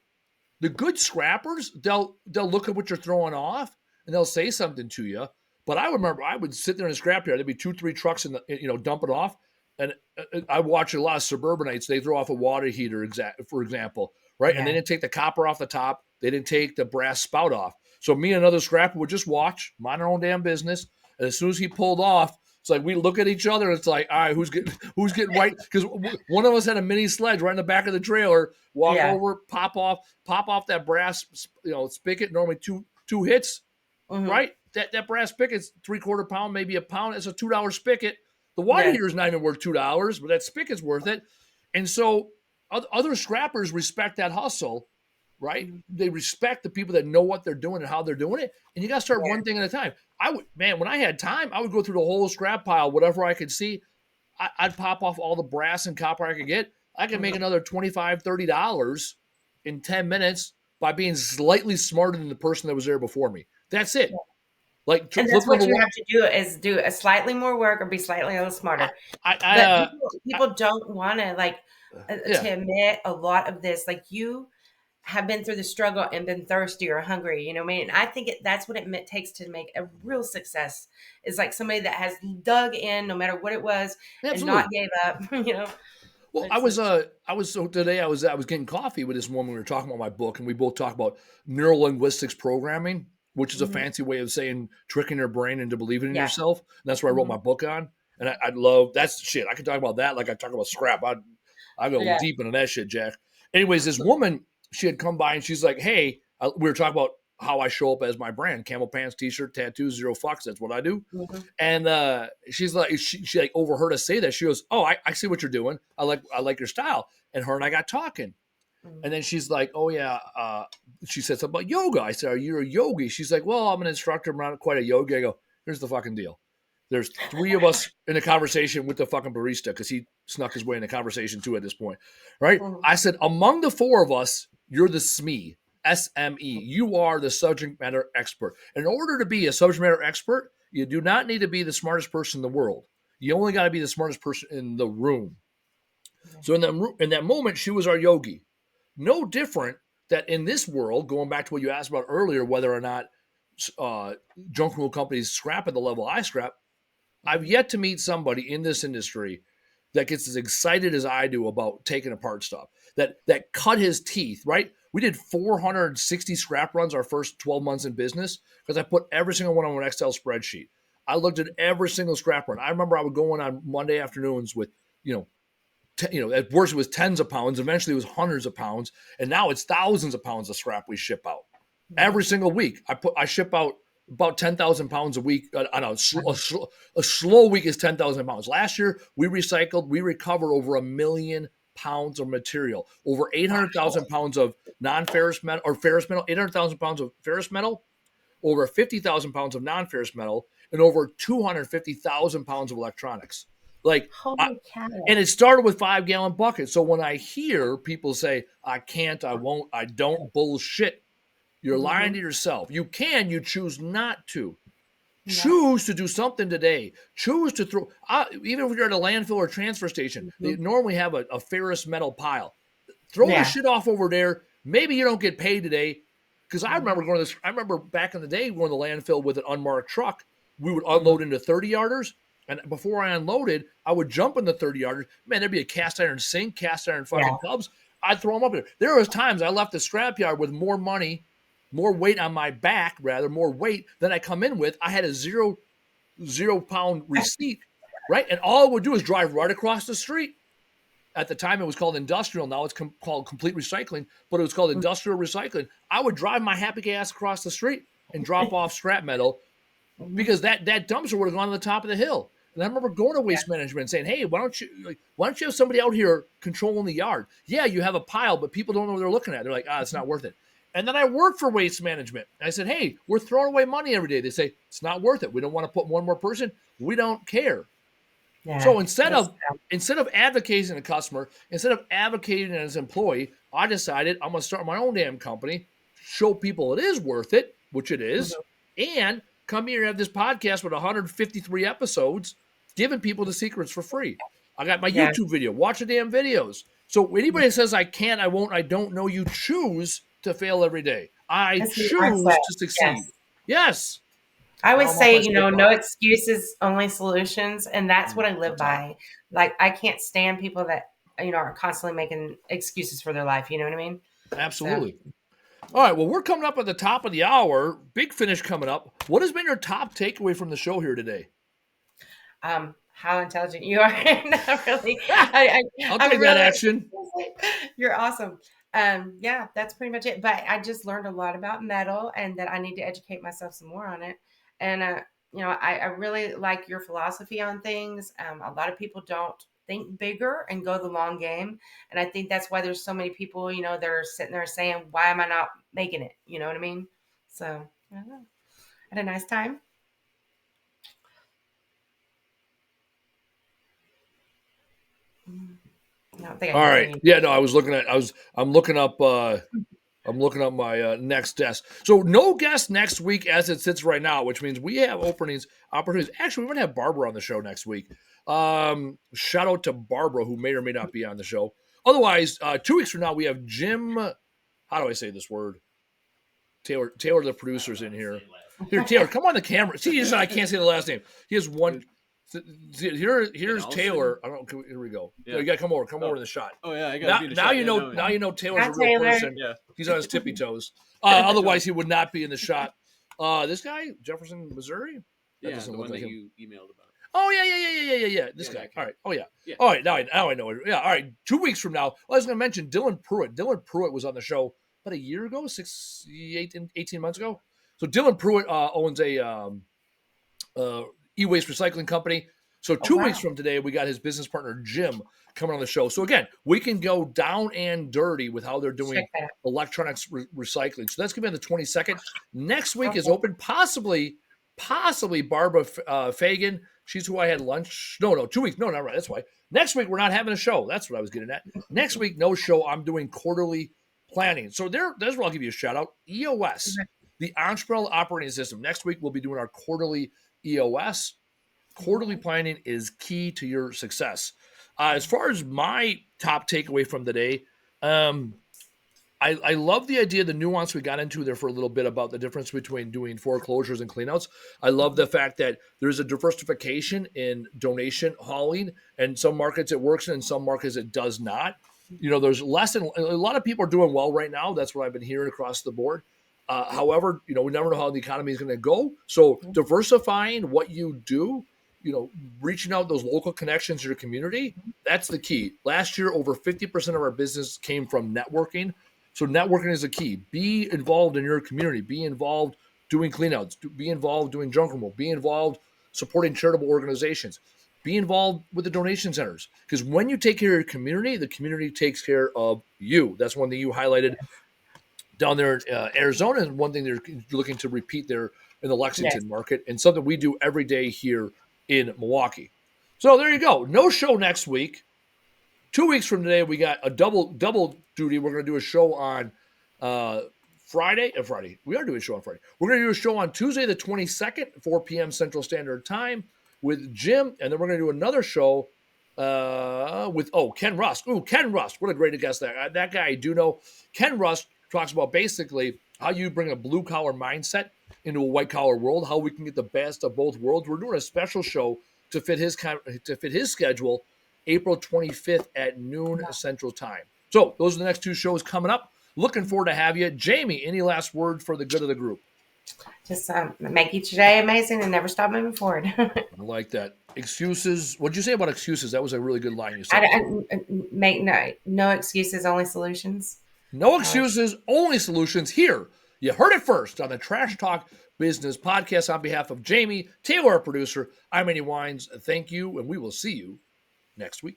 the good scrappers, they'll look at what you're throwing off and they'll say something to you. But I remember I would sit there in the scrapyard. There'd be 2, 3 trucks in the, dump it off. And I watch a lot of suburbanites. They throw off a water heater, for example, right? And they Yeah. didn't take the copper off the top. They didn't take the brass spout off. So me and another scrapper would just watch, mind our own damn business. And as soon as he pulled off, it's like we look at each other. And it's like, all right, who's getting right? Because one of us had a mini sledge right in the back of the trailer. Walk Yeah. over, pop off that brass, spigot. Normally two hits, Mhm. right? That brass spigot's 3/4 pound, maybe a pound. It's a $2 spigot. The water Yes. heater is not even worth $2, but that spigot's worth it. And so other scrappers respect that hustle, right? Mhm. They respect the people that know what they're doing and how they're doing it. And you got to start Yeah. one thing at a time. When I had time, I would go through the whole scrap pile, whatever I could see. I'd pop off all the brass and copper I could get. I could make Mhm. another $25, $30 in 10 minutes by being slightly smarter than the person that was there before me. That's it. Like And that's flipping over. what you have to do, is do a slightly more work or be slightly a little I, smarter. I, But I people don't want to like to yeah, admit a lot of this. Like you have been through the struggle and been thirsty or hungry. You know what I mean? And I think that's what it takes to make a real success. Is like somebody that has dug in, no matter what it was, and not absolutely. gave up. You know, Well, it's a, so today I was getting coffee with this woman. We were talking about my book, and we both talked about neuro linguistics programming, which is a mhm. fancy way of saying tricking your brain into believing in Yeah. yourself. And that's what I wrote Mhm. my book on. And I'd love that's shit. I could talk about that like I talk about scrap. I go Yeah. deep into that shit, Jack. Anyways, this woman, she had come by and she's like, "Hey," we were talking about how I show up as my brand: camel pants, t-shirt, tattoos, zero fucks. That's what I do. Mhm. And she's like, she like overheard us say that. She goes, "Oh, I see what you're doing. I like your style." And her and I got talking. Mhm. And then she's like, "Oh yeah," she said something about yoga. I said, "Are you a yogi?" She's like, "Well, I'm an instructor. I'm not quite a yogi." I go, "Here's the fucking deal. There's 3 of us in a conversation with the fucking barista because he snuck his way in the conversation too at this point, right? I said, among the 4 of us, you're the SME, SME. You are the subject matter expert. In order to be a subject matter expert, you do not need to be the smartest person in the world. You only got to be the smartest person in the room. So in that moment, she was our yogi. No different that in this world, going back to what you asked about earlier, whether or not junk removal companies scrap at the level I scrap, I've yet to meet somebody in this industry that gets as excited as I do about taking apart stuff. That cut his teeth, right? We did 460 scrap runs our first 12 months in business because I put every single one on an Excel spreadsheet. I looked at every single scrap run. I remember I would go in on Monday afternoons with, at worst it was tens of pounds. Eventually it was hundreds of pounds, and now it's thousands of pounds of scrap we ship out every single week. I ship out about 10,000 pounds a week. I know a slow week is 10,000 pounds. Last year we recovered over 1 million pounds of material, over 800,000 pounds of non-ferrous metal or ferrous metal, 800,000 pounds of ferrous metal, over 50,000 pounds of non-ferrous metal, and over 250,000 pounds of electronics. And it started with 5-gallon buckets. So when I hear people say, I can't, I won't, I don't, bullshit, you're lying to yourself. You can, you choose not to. Yeah. Choose to do something today. Choose to throw, even if you're at a landfill or transfer station, they normally have a ferrous metal pile. Throw the shit off over there. Maybe you don't get paid today. Because I remember back in the day going to the landfill with an unmarked truck. We would unload into 30-yarders. And before I unloaded, I would jump in the 30-yarders. Man, there'd be a cast iron sink, cast iron fucking tubs. I'd throw them up there. There was times I left the scrapyard with more money, more weight on my back, more weight than I come in with. I had a zero pound receipt, right? And all I would do is drive right across the street. At the time, it was called industrial. Now it's called complete recycling, but it was called industrial recycling. I would drive my happy ass across the street and drop off scrap metal because that dumpster would have gone to the top of the hill. And I remember going to Waste Management and saying, hey, why don't you have somebody out here controlling the yard? Yeah, you have a pile, but people don't know what they're looking at. They're like, it's not worth it. And then I worked for Waste Management. I said, hey, we're throwing away money every day. They say, it's not worth it. We don't want to put one more person. We don't care. Yeah, so instead of advocating a customer, instead of advocating as an employee, I decided I'm going to start my own damn company, show people it is worth it, which it is, and come here and have this podcast with 153 episodes, giving people the secrets for free. I got my YouTube video. Watch the damn videos. So anybody that says I can't, I won't, I don't know, you choose to fail every day. I choose to succeed. Yes. I always say, no excuses, only solutions. And that's what I live by. Like, I can't stand people that, are constantly making excuses for their life. You know what I mean? Absolutely. So. All right. Well, we're coming up at the top of the hour. Big finish coming up. What has been your top takeaway from the show here today? How intelligent you are. Not really. I'll take that action. You're awesome. That's pretty much it. But I just learned a lot about metal and that I need to educate myself some more on it. And, I really like your philosophy on things. A lot of people don't think bigger and go the long game. And I think that's why there's so many people, that are sitting there saying, why am I not making it? You know what I mean? So, I don't know. Had a nice time. All right. Yeah, no, I'm looking up my next guest. So no guest next week as it sits right now, which means we have opportunities. Actually, we're going to have Barbara on the show next week. Shout out to Barbara, who may or may not be on the show. Otherwise, 2 weeks from now, we have Jim. How do I say this word? Taylor, the producer's in here. Here, Taylor, come on the camera. See, I can't say the last name. He has one. Here's Taylor. I don't. Here we go. Yeah. You gotta come over to the shot. Oh yeah, I got now. Now you know Taylor's a real person. Yeah. He's on his tippy toes. Otherwise, he would not be in the shot. This guy, Jefferson, Missouri. That doesn't look like him. You emailed about. Oh yeah. This guy. All right. Oh yeah. All right. Now I know it. Yeah. All right. 2 weeks from now, I was going to mention Dylan Pruitt. Dylan Pruitt was on the show about a year ago, 18 months ago. So Dylan Pruitt owns a e-waste recycling company. So 2 weeks from today, we got his business partner, Jim, coming on the show. So again, we can go down and dirty with how they're doing electronics recycling. So that's going to be on the 22nd. Next week is open. Possibly Barbara Fagan She's who I had lunch. No, 2 weeks. No, not right. That's why. Next week, we're not having a show. That's what I was getting at. Next week, no show. I'm doing quarterly planning. So there's where I'll give you a shout out. EOS, the Entrepreneurial Operating System. Next week, we'll be doing our quarterly EOS. Quarterly planning is key to your success. As far as my top takeaway from today, I love the idea, the nuance we got into there for a little bit about the difference between doing foreclosures and cleanouts. I love the fact that there's a diversification in donation hauling, and some markets it works and some markets it does not. There's less, and a lot of people are doing well right now. That's what I've been hearing across the board. However, we never know how the economy is going to go. So diversifying what you do, reaching out those local connections to your community, that's the key. Last year, over 50% of our business came from networking. So networking is a key. Be involved in your community. Be involved doing cleanouts. Be involved doing junk removal. Be involved supporting charitable organizations. Be involved with the donation centers. Because when you take care of your community, the community takes care of you. That's one thing you highlighted down there in Arizona, and one thing they're looking to repeat there in the Lexington market, and something we do every day here in Milwaukee. So there you go. No show next week. 2 weeks from today, we got a double duty. We're going to do a show on Friday. We are doing a show on Friday. We're going to do a show on Tuesday, the 22nd, 4 p.m. Central Standard Time with Jim. And then we're going to do another show with Ken Rust. Ooh, Ken Rust. What a great guest that guy I do know. Ken Rust talks about basically how you bring a blue-collar mindset into a white-collar world, how we can get the best of both worlds. We're doing a special show to fit his schedule, April 25th at noon Central Time. So those are the next two shows coming up. Looking forward to have you. Jamie, any last word for the good of the group? Just make each day amazing and never stop moving forward. I like that. Excuses. What'd you say about excuses? That was a really good line you said. Make no excuses, only solutions. No excuses, only solutions here. You heard it first on the Trash Talk Business Podcast. On behalf of Jamie, Taylor, our producer, I'm Andy Weins. Thank you, and we will see you next week.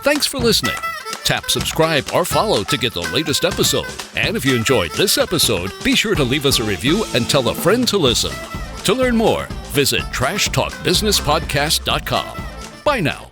Thanks for listening. Tap subscribe or follow to get the latest episode. And if you enjoyed this episode, be sure to leave us a review and tell a friend to listen. To learn more, visit trashtalkbusinesspodcast.com. Bye now.